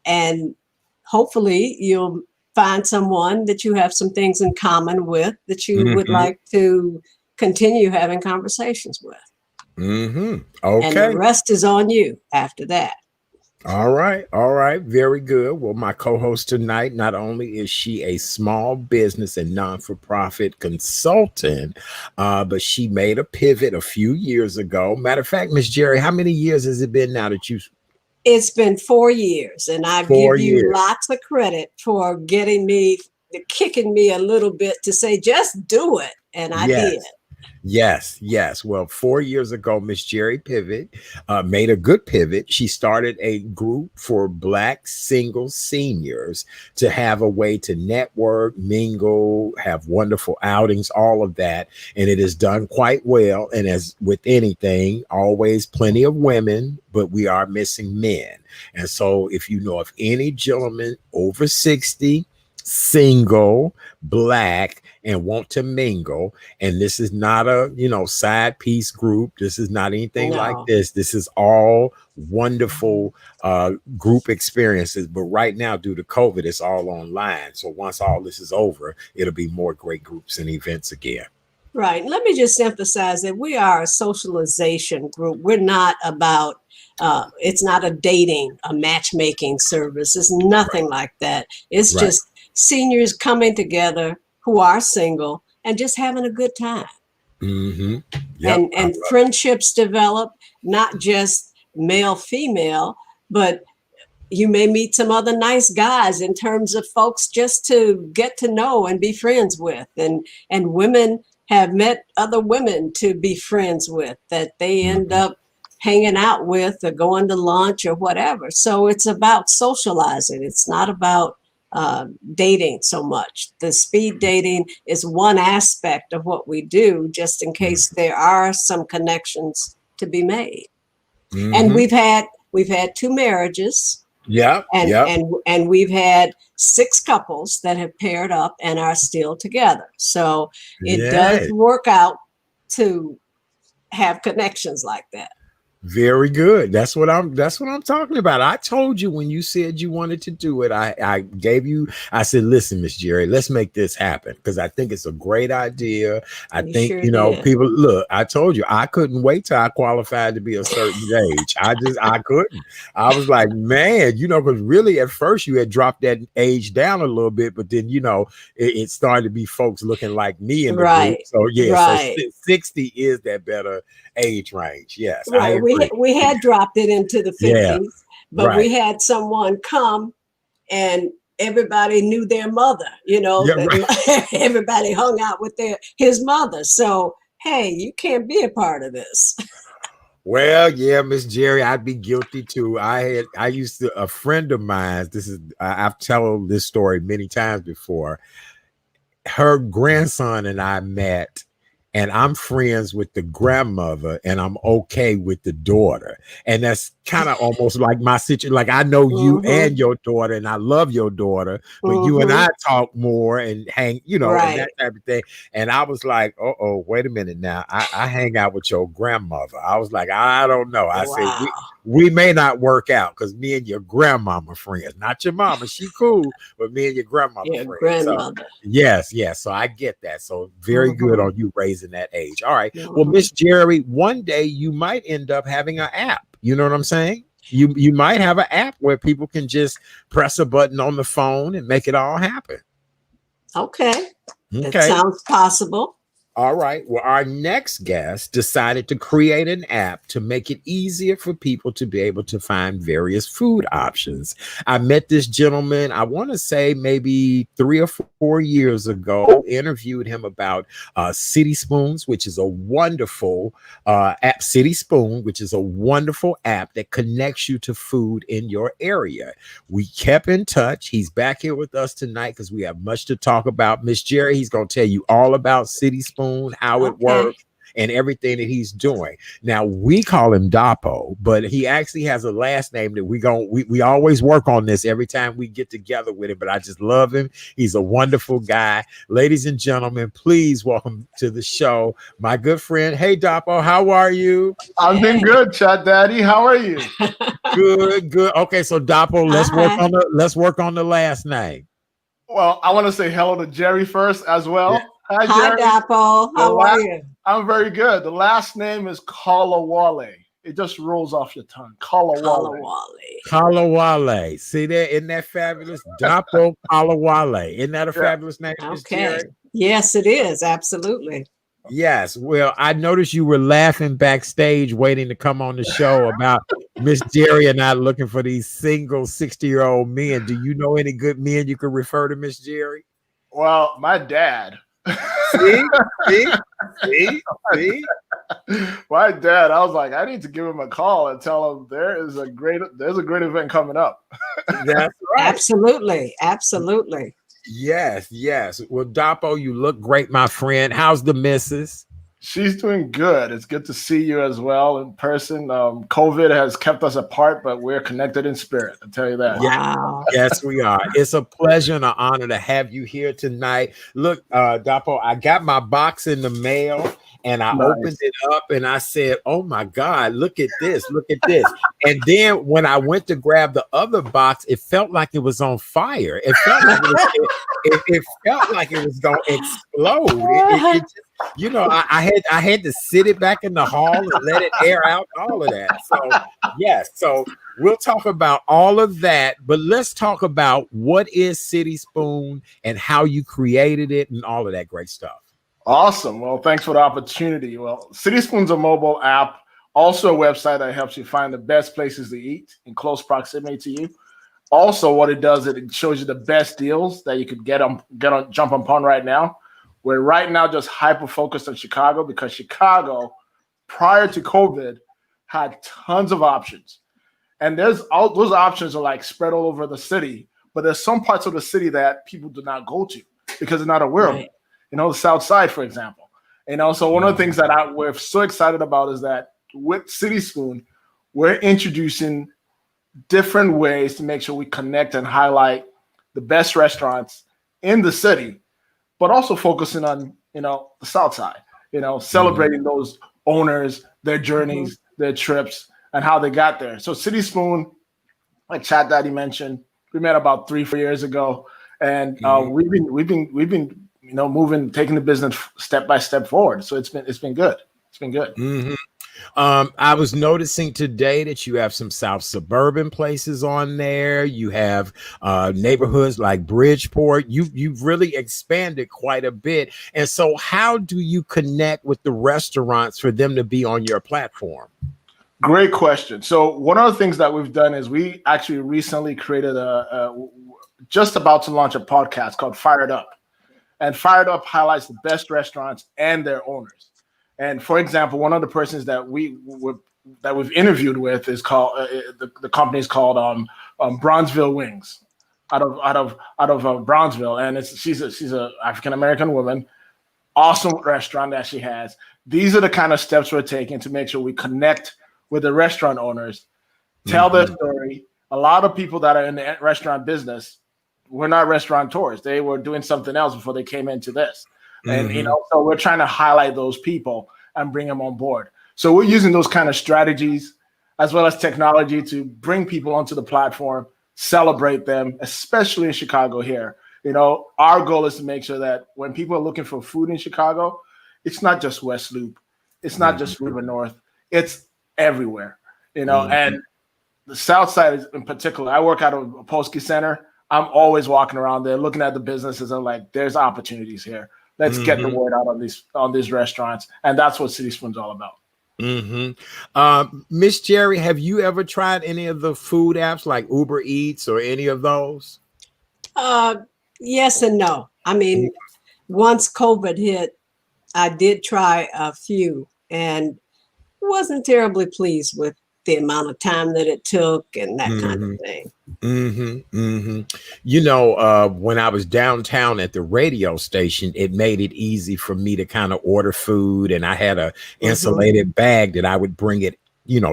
And hopefully you'll find someone that you have some things in common with that you would like to continue having conversations with. Mm-hmm. Okay. And the rest is on you after that. All right. Very good. Well, my co-host tonight, not only is she a small business and non-for-profit consultant, but she made a pivot a few years ago. Matter of fact, Miss Jerry, how many years has it been now that you? It's been 4 years, and I give you lots of credit for kicking me a little bit to say, just do it. And I did. Yes. Well, 4 years ago, Miss Jerry made a good pivot. She started a group for Black single seniors to have a way to network, mingle, have wonderful outings, all of that. And it is done quite well. And as with anything, always plenty of women, but we are missing men. And so if you know of any gentleman over 60, single, Black, and want to mingle, and this is not a side piece group, this is not anything like this is all wonderful group experiences, but right now due to COVID it's all online. So once all this is over, it'll be more great groups and events again. Right. Let me just emphasize that we are a socialization group. We're not about it's not a matchmaking service. It's nothing like that. It's just seniors coming together who are single and just having a good time. Mm-hmm. Yep. And friendships develop, not just male, female, but you may meet some other nice guys in terms of folks just to get to know and be friends with. And women have met other women to be friends with that they end up hanging out with or going to lunch or whatever. So it's about socializing. It's not about dating so much. The speed dating is one aspect of what we do, just in case there are some connections to be made. Mm-hmm. And we've had 2 marriages. And we've had 6 couples that have paired up and are still together. So it does work out to have connections like that. Very good. That's what I'm talking about. I told you when you said you wanted to do it, I said, listen, Miss Jerry, let's make this happen because I think it's a great idea. I You think, sure did. people look, I told you I couldn't wait till I qualified to be a certain age. I couldn't. I was like, man, because really at first you had dropped that age down a little bit, but then it started to be folks looking like me in the group. Right. So yeah, Right. so 60 is that better age range. Yes, I Right. agree. We had dropped it into the Yeah, 50s, but right. we had someone come and everybody knew their mother, Yeah, right. everybody hung out with his mother. So, hey, you can't be a part of this. Well, yeah, Miss Jerry, I'd be guilty too. A friend of mine, I've told this story many times before. Her grandson and I met, and I'm friends with the grandmother, and I'm okay with the daughter. And that's kind of almost like my situation. Like I know you and your daughter, and I love your daughter, but you and I talk more and hang, and Right. that type of thing. And I was like, oh, wait a minute now. I hang out with your grandmother. I was like, I don't know. I said, Wow. we may not work out because me and your grandmama friends, not your mama. She cool, but me and your grandmother Your friends. grandmother. So, yes. So I get that. So very good on you raising that age. All right. Well, Miss Jerry, one day you might end up having an app. You know what I'm saying? You might have an app where people can just press a button on the phone and make it all happen. Okay. Okay. That sounds possible. All right. Well, our next guest decided to create an app to make it easier for people to be able to find various food options. I met this gentleman, I want to say maybe 3 or 4 years ago, interviewed him about Citispoons, which is a wonderful app, Citispoon, which is a wonderful app that connects you to food in your area. We kept in touch. He's back here with us tonight because we have much to talk about. Miss Jerry, he's going to tell you all about Citispoon, how it works, and everything that he's doing. Now we call him Dapo, but he actually has a last name that we always work on this every time we get together with him. But I just love him. He's a wonderful guy. Ladies and gentlemen, please welcome to the show my good friend. Hey Dapo, how are you? I'm doing good, Chat Daddy. How are you? Good. Okay, so Dapo, let's work on the last name. Well, I want to say hello to Jerry first as well. Yeah. Hi, Dapo. How are you? I'm very good. The last name is Kalawale. It just rolls off your tongue. Kalawale. Kalawale. See that? Isn't that fabulous? Dapo Kalawale. Isn't that a fabulous name? Okay. Yes, it is. Absolutely. Yes. Well, I noticed you were laughing backstage waiting to come on the show about Miss Jerry and I looking for these single 60-year-old men. Do you know any good men you could refer to Miss Jerry? Well, my dad. See? My dad, I was like, I need to give him a call and tell him there's a great event coming up. That's right. Absolutely. Yes. Well, Dapo, you look great, my friend. How's the missus? She's doing good. It's good to see you as well in person. COVID has kept us apart, but we're connected in spirit. I'll tell you that. Wow. Yes, we are. It's a pleasure and an honor to have you here tonight. Look, Dapo, I got my box in the mail and I opened it up and I said, oh my God, look at this. And then when I went to grab the other box, it felt like it was on fire. It felt like it was going to explode. It just, I had to sit it back in the hall and let it air out, all of that. So yes, so we'll talk about all of that, but let's talk about what is Citispoon and how you created it and all of that great stuff. Awesome. Well, thanks for the opportunity. Well, Citispoon's a mobile app, also a website that helps you find the best places to eat in close proximity to you. Also, what it does, it shows you the best deals that you could jump upon right now. We're right now just hyper-focused on Chicago because Chicago, prior to COVID, had tons of options. And those options are like spread all over the city, but there's some parts of the city that people do not go to because they're not aware of it. The South Side, for example. So one of the things that we're so excited about is that with Citispoon, we're introducing different ways to make sure we connect and highlight the best restaurants in the city, but also focusing on, the South Side, celebrating those owners, their journeys, their trips and how they got there. So Citispoon, like Chat Daddy mentioned, we met about 3-4 years ago, and we've been taking the business step by step forward. So it's been good. It's been good. Mm-hmm. I was noticing today that you have some South suburban places on there. You have neighborhoods like Bridgeport. You've really expanded quite a bit. And so how do you connect with the restaurants for them to be on your platform? Great question. So one of the things that we've done is we actually recently created just about to launch a podcast called Fired Up. And Fired Up highlights the best restaurants and their owners. And for example, one of the persons that we've interviewed with is called the company is called Bronzeville Wings, out of Brownsville, and she's a African American woman. Awesome restaurant that she has. These are the kind of steps we're taking to make sure we connect with the restaurant owners, tell their story. A lot of people that are in the restaurant business were not restaurateurs; they were doing something else before they came into this. And so we're trying to highlight those people and bring them on board. So we're using those kind of strategies as well as technology to bring people onto the platform, celebrate them, especially in Chicago here. Our goal is to make sure that when people are looking for food in Chicago, it's not just West Loop, it's not just River North, it's everywhere. And the South Side is in particular. I work out of a Polsky Center. I'm always walking around there, looking at the businesses. I'm like, there's opportunities here. Let's get the word out on these restaurants, and that's what Citispoon's all about. Miss Jerry, have you ever tried any of the food apps like Uber Eats or any of those? Yes and no. I mean, once COVID hit, I did try a few and wasn't terribly pleased with the amount of time that it took and that kind of thing. When I was downtown at the radio station, it made it easy for me to kind of order food, and I had a insulated bag that I would bring it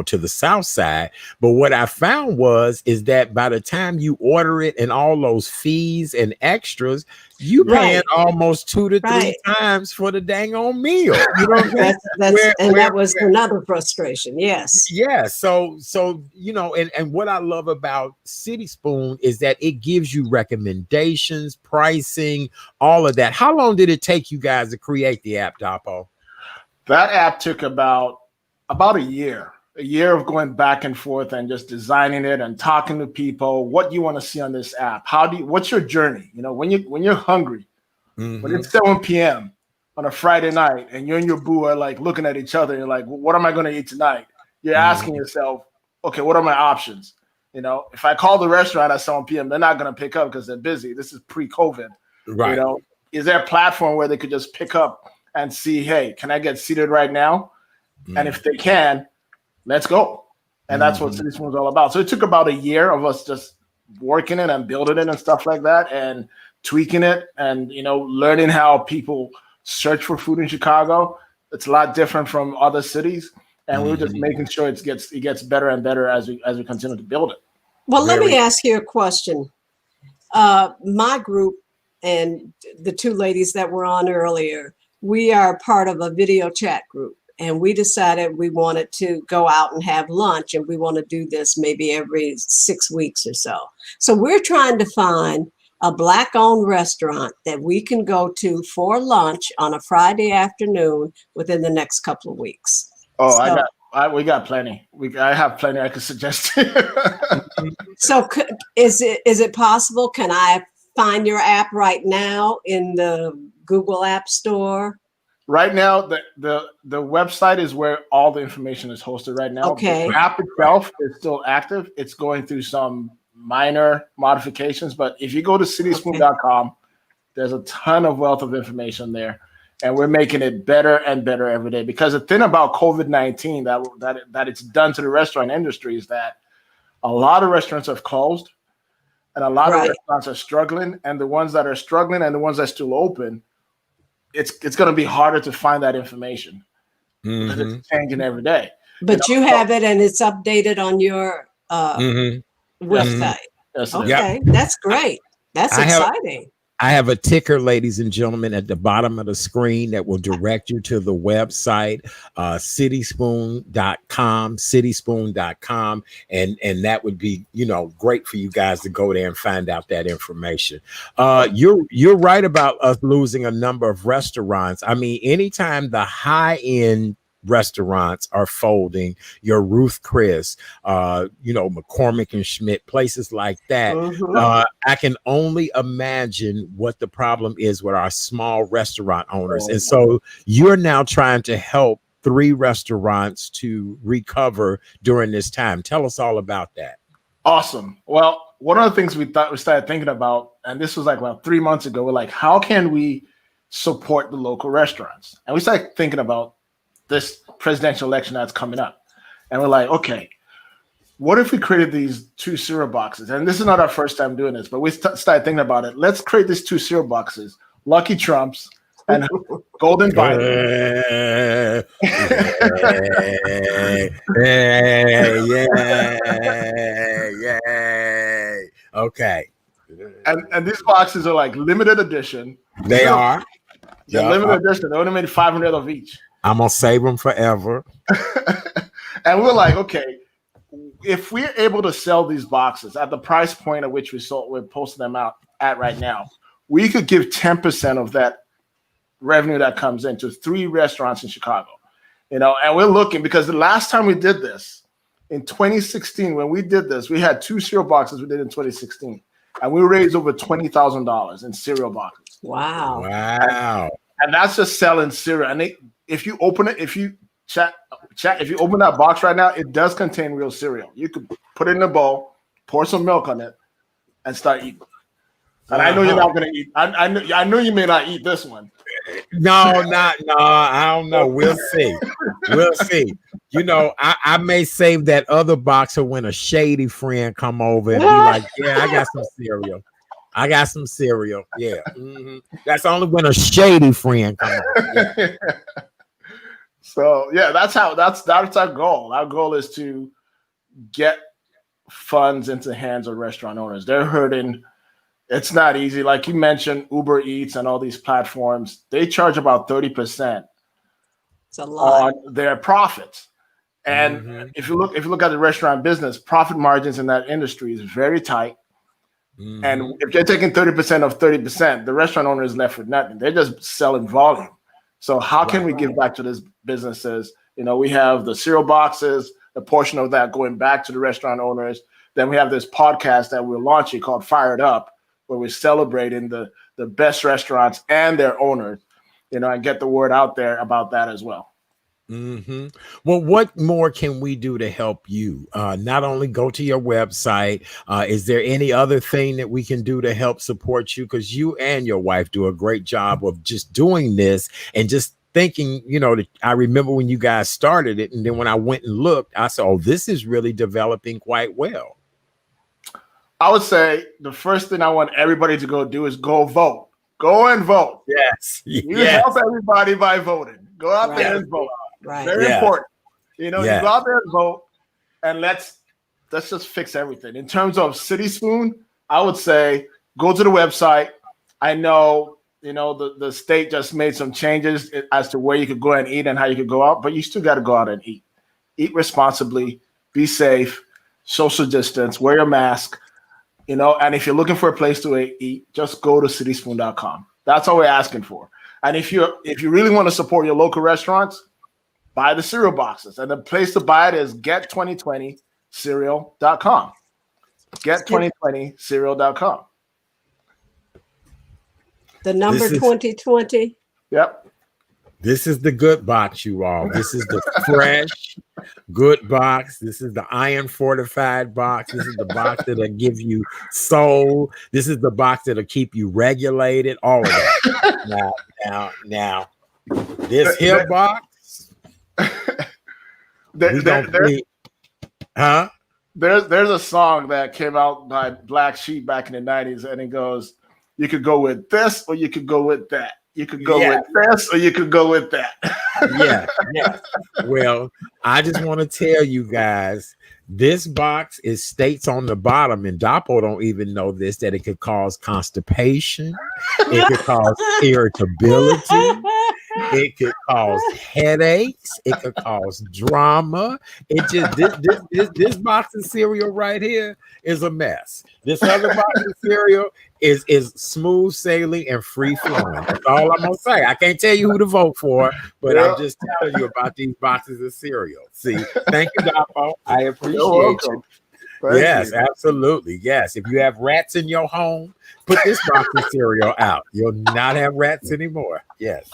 to the South Side. But what I found is that by the time you order it and all those fees and extras, you paying almost 2 to 3 times for the dang on meal. That was another frustration. Yes. Yeah. So and what I love about Citispoon is that it gives you recommendations, pricing, all of that. How long did it take you guys to create the app, Dapo? That app took about a year of going back and forth and just designing it and talking to people. What do you want to see on this app? What's your journey? When you're hungry, when it's 7 p.m. on a Friday night and you and your boo are like looking at each other, you're like, what am I going to eat tonight? You're asking yourself, okay, what are my options? If I call the restaurant at 7 p.m., they're not going to pick up because they're busy. This is pre-COVID. Right. Is there a platform where they could just pick up and see, hey, can I get seated right now? And if they can, let's go. And that's what Citispoon was all about. So it took about a year of us just working it and building it and stuff like that and tweaking it and, learning how people search for food in Chicago. It's a lot different from other cities. And we were just making sure it gets better and better as we continue to build it. Well, let me ask you a question. My group and the 2 ladies that were on earlier, we are part of a video chat group. And we decided we wanted to go out and have lunch, and we want to do this maybe every 6 weeks or so. So we're trying to find a Black-owned restaurant that we can go to for lunch on a Friday afternoon within the next couple of weeks. Oh, we got plenty. I have plenty I could suggest. So is it possible? Can I find your app right now in the Google App Store? Right now, the website is where all the information is hosted right now. Okay. The app itself is still active. It's going through some minor modifications, but if you go to citispoon.com, there's a ton of wealth of information there, and we're making it better and better every day. Because the thing about COVID-19 that it's done to the restaurant industry is that a lot of restaurants have closed, and a lot of restaurants are struggling, and the ones that are struggling and the ones that are still open, it's going to be harder to find that information because it's changing every day. But you have it and it's updated on your website. Yes, okay, that's great. That's exciting. I have a ticker, ladies and gentlemen, at the bottom of the screen that will direct you to the website, citispoon.com, and that would be, great for you guys to go there and find out that information. You're right about us losing a number of restaurants. I mean, anytime the high end restaurants are folding, your Ruth Chris, McCormick and Schmidt, places like that. I can only imagine what the problem is with our small restaurant owners. And so you're now trying to help 3 restaurants to recover during this time. Tell us all about that. Awesome. Well, one of the things we started thinking about, and this was like about 3 months ago, we're like, how can we support the local restaurants? And we started thinking about this presidential election that's coming up. And we're like, okay, what if we created these 2 cereal boxes? And this is not our first time doing this, but we started thinking about it. Let's create these 2 cereal boxes, Lucky Trumps and Golden Biden. Okay. And these boxes are like limited edition. They are. They're limited edition. They only made 500 of each. I'm gonna save them forever. And we're like, okay, if we're able to sell these boxes at the price point at which we're posting them out at right now, we could give 10% of that revenue that comes in to 3 restaurants in Chicago. And we're looking, because the last time we did this in 2016, when we did this, we had 2 cereal boxes we did in 2016, and we raised over $20,000 in cereal boxes. Wow. And that's just selling cereal. And if you open it, if you open that box right now, it does contain real cereal. You could put it in a bowl, pour some milk on it, and start eating. And I know you're not going to eat. I know you may not eat this one. No, I don't know. We'll see. I may save that other box for when a shady friend come over and be like, yeah, I got some cereal. Yeah. That's only when a shady friend come over. Yeah. So yeah, that's our goal. Our goal is to get funds into the hands of restaurant owners. They're hurting. It's not easy. Like you mentioned, Uber Eats and all these platforms, they charge about 30% on their profits. And if you look at the restaurant business, profit margins in that industry is very tight. And if you're taking 30% of 30%, the restaurant owner is left with nothing. They're just selling volume. So how can we give back to these businesses? We have the cereal boxes, a portion of that going back to the restaurant owners. Then we have this podcast that we're launching called Fired Up, where we're celebrating the best restaurants and their owners, and get the word out there about that as well. Well, what more can we do to help you? Not only go to your website, is there any other thing that we can do to help support you? Because you and your wife do a great job of just doing this and just thinking, I remember when you guys started it, and then when I went and looked, I said, oh, this is really developing quite well. I would say the first thing I want everybody to go do is go vote. Go and vote. Yes. You help everybody by voting. Go out there and vote. Right. Very important. You go out there and vote, and let's just fix everything. In terms of Citispoon, I would say go to the website. I know, the state just made some changes as to where you could go and eat and how you could go out, but you still got to go out and eat. Eat responsibly, be safe, social distance, wear your mask, and if you're looking for a place to eat, just go to citispoon.com. That's all we're asking for. And if you really want to support your local restaurants, buy the cereal boxes. And the place to buy it is get2020cereal.com. Get2020cereal.com. The number 2020. Yep. This is the good box, you all. This is the fresh, good box. This is the iron fortified box. This is the box that'll give you soul. This is the box that'll keep you regulated. All of that. Now, this here box. There's a song that came out by Black Sheep back in the 90s, and it goes, you could go with this or you could go with that. You could go with this, or you could go with that. Yeah, yeah. Well, I just want to tell you guys, this box is states on the bottom, and Doppo don't even know this, that it could cause constipation, it could cause irritability, it could cause headaches, it could cause drama. It just this box of cereal right here is a mess. This other box of cereal is smooth sailing and free flowing. That's all I'm gonna say. I can't tell you who to vote for, but I'm just telling you about these boxes of cereal. See, thank you, Doppo. I appreciate you. Yes, absolutely. Yes. If you have rats in your home, put this box of cereal out. You'll not have rats anymore. Yes.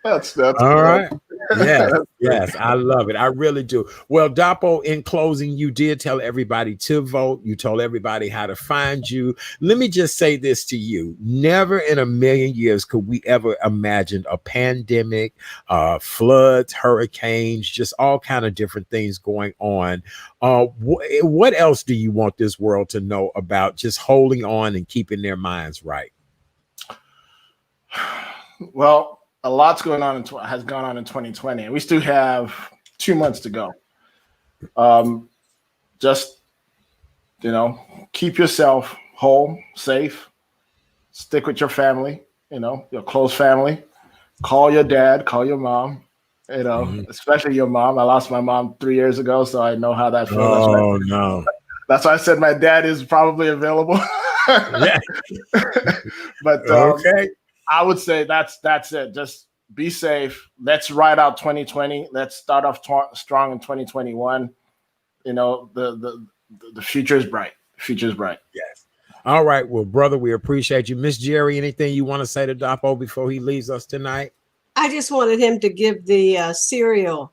That's all cool. Right. Yes, yes, I love it. I really do. Well, Doppo, in closing, you did tell everybody to vote. You told everybody how to find you. Let me just say this to you. Never in a million years could we ever imagine a pandemic, floods, hurricanes, just all kind of different things going on. What else do you want this world to know about just holding on and keeping their minds right? Well, a lot's going on has gone on in 2020, and we still have 2 months to go. Just, keep yourself whole, safe, stick with your family, your close family. Call your dad, call your mom, especially your mom. I lost my mom 3 years ago, so I know how that feels. Oh, no. That's why I said my dad is probably available. Yeah. But okay. I would say that's it. Just be safe. Let's ride out 2020. Let's start off strong in 2021. The future is bright. The future is bright. Yes. All right. Well, brother, we appreciate you. Miss Jerry, anything you want to say to Doppo before he leaves us tonight? I just wanted him to give the cereal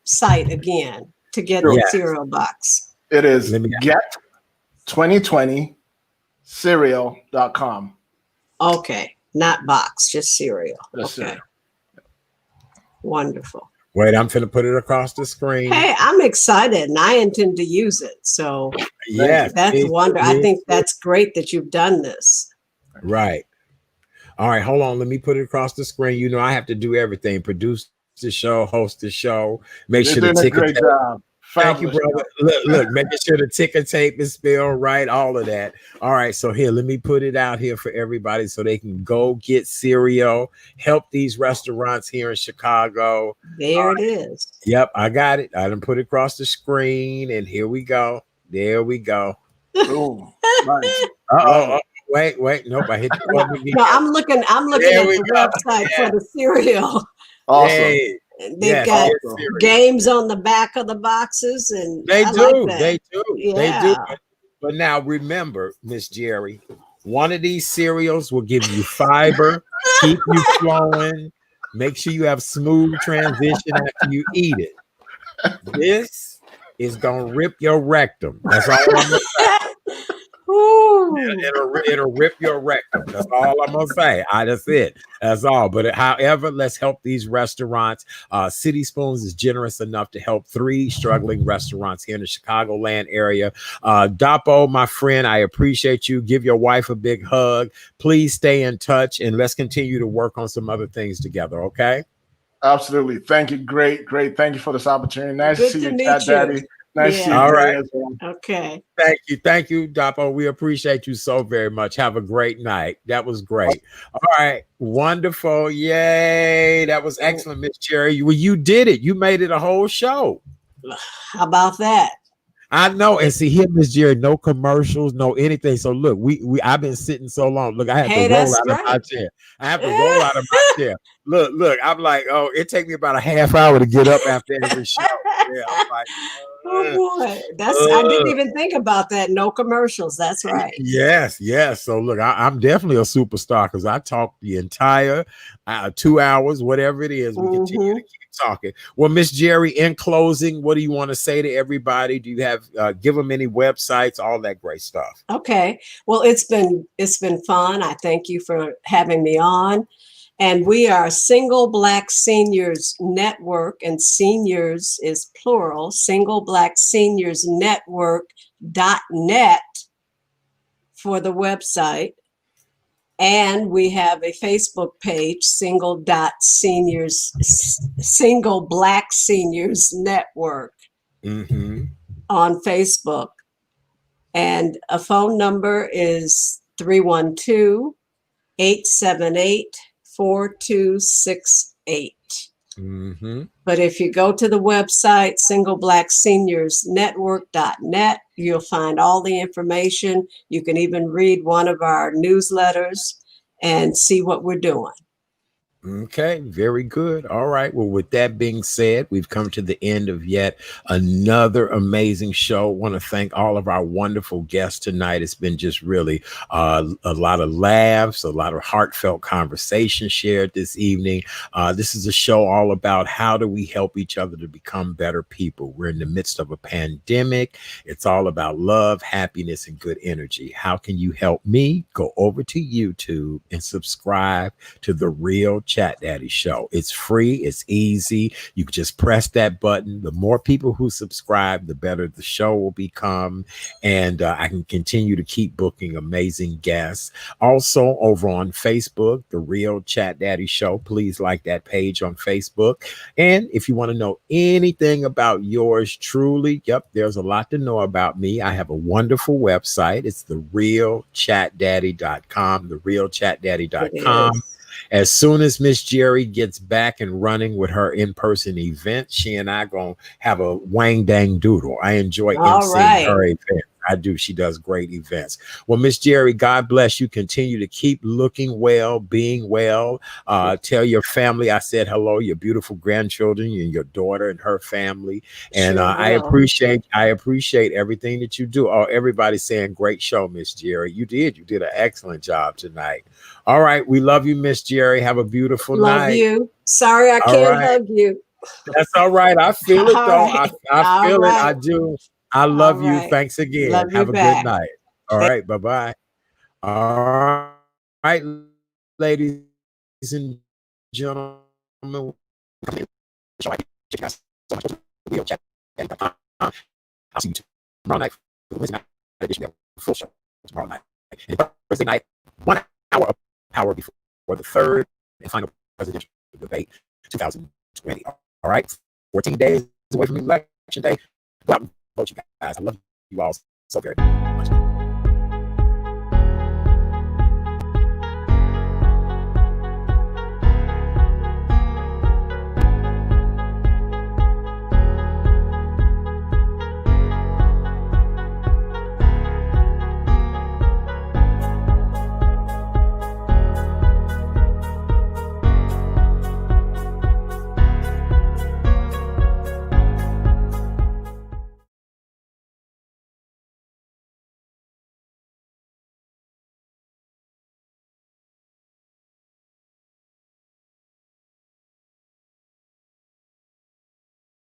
site again to get the cereal box. It is get2020cereal.com. Okay. Not box, just cereal. Yes, okay. Wonderful. Wait, I'm finna put it across the screen. Hey, I'm excited and I intend to use it. So that's wonderful. I think that's great that you've done this. Right. All right, hold on. Let me put it across the screen. I have to do everything. Produce the show, host the show, make sure the ticket. Thank you, brother. Look, making sure the ticker tape is spelled right, all of that. All right, so here, let me put it out here for everybody so they can go get cereal, help these restaurants here in Chicago. There it is. Yep, I got it. I done put it across the screen, and here we go. There we go. Boom. Nice. Wait. Nope, I hit the button again. No, I'm looking at the website for the cereal. Awesome. Hey. They've got games on the back of the boxes, and they do. Yeah. They do. But now remember, Miss Jerry, one of these cereals will give you fiber, keep you flowing, make sure you have smooth transition after you eat it. This is gonna rip your rectum. That's all I'm gonna say. It'll rip your rectum. That's all I'm gonna say. That's it. That's all. But however, let's help these restaurants. Citispoon is generous enough to help 3 struggling restaurants here in the Chicagoland area. Doppo, my friend, I appreciate you. Give your wife a big hug. Please stay in touch, and let's continue to work on some other things together. Okay? Absolutely. Thank you. Great. Thank you for this opportunity. Nice to see you, Chat Daddy. Nice to see you. All right. Okay. Thank you, Doppo. We appreciate you so very much. Have a great night. That was great. All right. Wonderful. Yay. That was excellent, Miss Jerry. Well, you did it. You made it a whole show. How about that? I know. And see here, Miss Jerry, no commercials, no anything. So look, I've been sitting so long. Look, I have to roll out of my chair. Roll out of my chair. Look, I'm like, it takes me about a half hour to get up after every show. Yeah, I'm like, oh boy, I didn't even think about that. No commercials. That's right. Yes. So look, I'm definitely a superstar because I talked the entire 2 hours, whatever it is. We continue to keep talking. Well, Miss Jerry, in closing, what do you want to say to everybody? Do you have give them any websites, all that great stuff? Okay. Well, it's been fun. I thank you for having me on. And we are Single Black Seniors Network, and seniors is plural, Single Black Seniors Network.net for the website. And we have a Facebook page, Single Black Seniors Network on Facebook. And a phone number is 312-878-4268. But if you go to the website, singleblackseniorsnetwork.net, you'll find all the information. You can even read one of our newsletters and see what we're doing. Okay, very good. All right. Well, with that being said, we've come to the end of yet another amazing show. I want to thank all of our wonderful guests tonight. It's been just really a lot of laughs, a lot of heartfelt conversation shared this evening. This is a show all about how do we help each other to become better people. We're in the midst of a pandemic. It's all about love, happiness, and good energy. How can you help me? Go over to YouTube and subscribe to The Real Chat Daddy Show. It's free. It's easy. You can just press that button. The more people who subscribe, the better the show will become. And I can continue to keep booking amazing guests. Also over on Facebook, The Real Chat Daddy Show. Please like that page on Facebook. And if you want to know anything about yours truly, yep, there's a lot to know about me. I have a wonderful website. It's therealchatdaddy.com, therealchatdaddy.com. As soon as Miss Jerry gets back and running with her in-person event, she and I gonna have a wang dang doodle. I enjoy emceeing her event. I do. She does great events. Well, Miss Jerry, God bless you. Continue to keep looking well, being well. Tell your family I said hello, your beautiful grandchildren and your daughter and her family. And I appreciate everything that you do. Oh, everybody's saying great show, Miss Jerry. You did an excellent job tonight. All right. We love you, Miss Jerry. Have a beautiful night. Love you. Sorry, I can't hug you. That's all right. I feel it though. I feel it. I do. I love you. Thanks again. Have a good night. All right. Bye-bye. All right, ladies and gentlemen. I'll see you tomorrow night for the Wednesday night edition of the full show tomorrow night. And Thursday night, 1 hour of power before the third and final presidential debate 2020. All right. 14 days away from election day. Well, vote, you guys. I love you all so very much.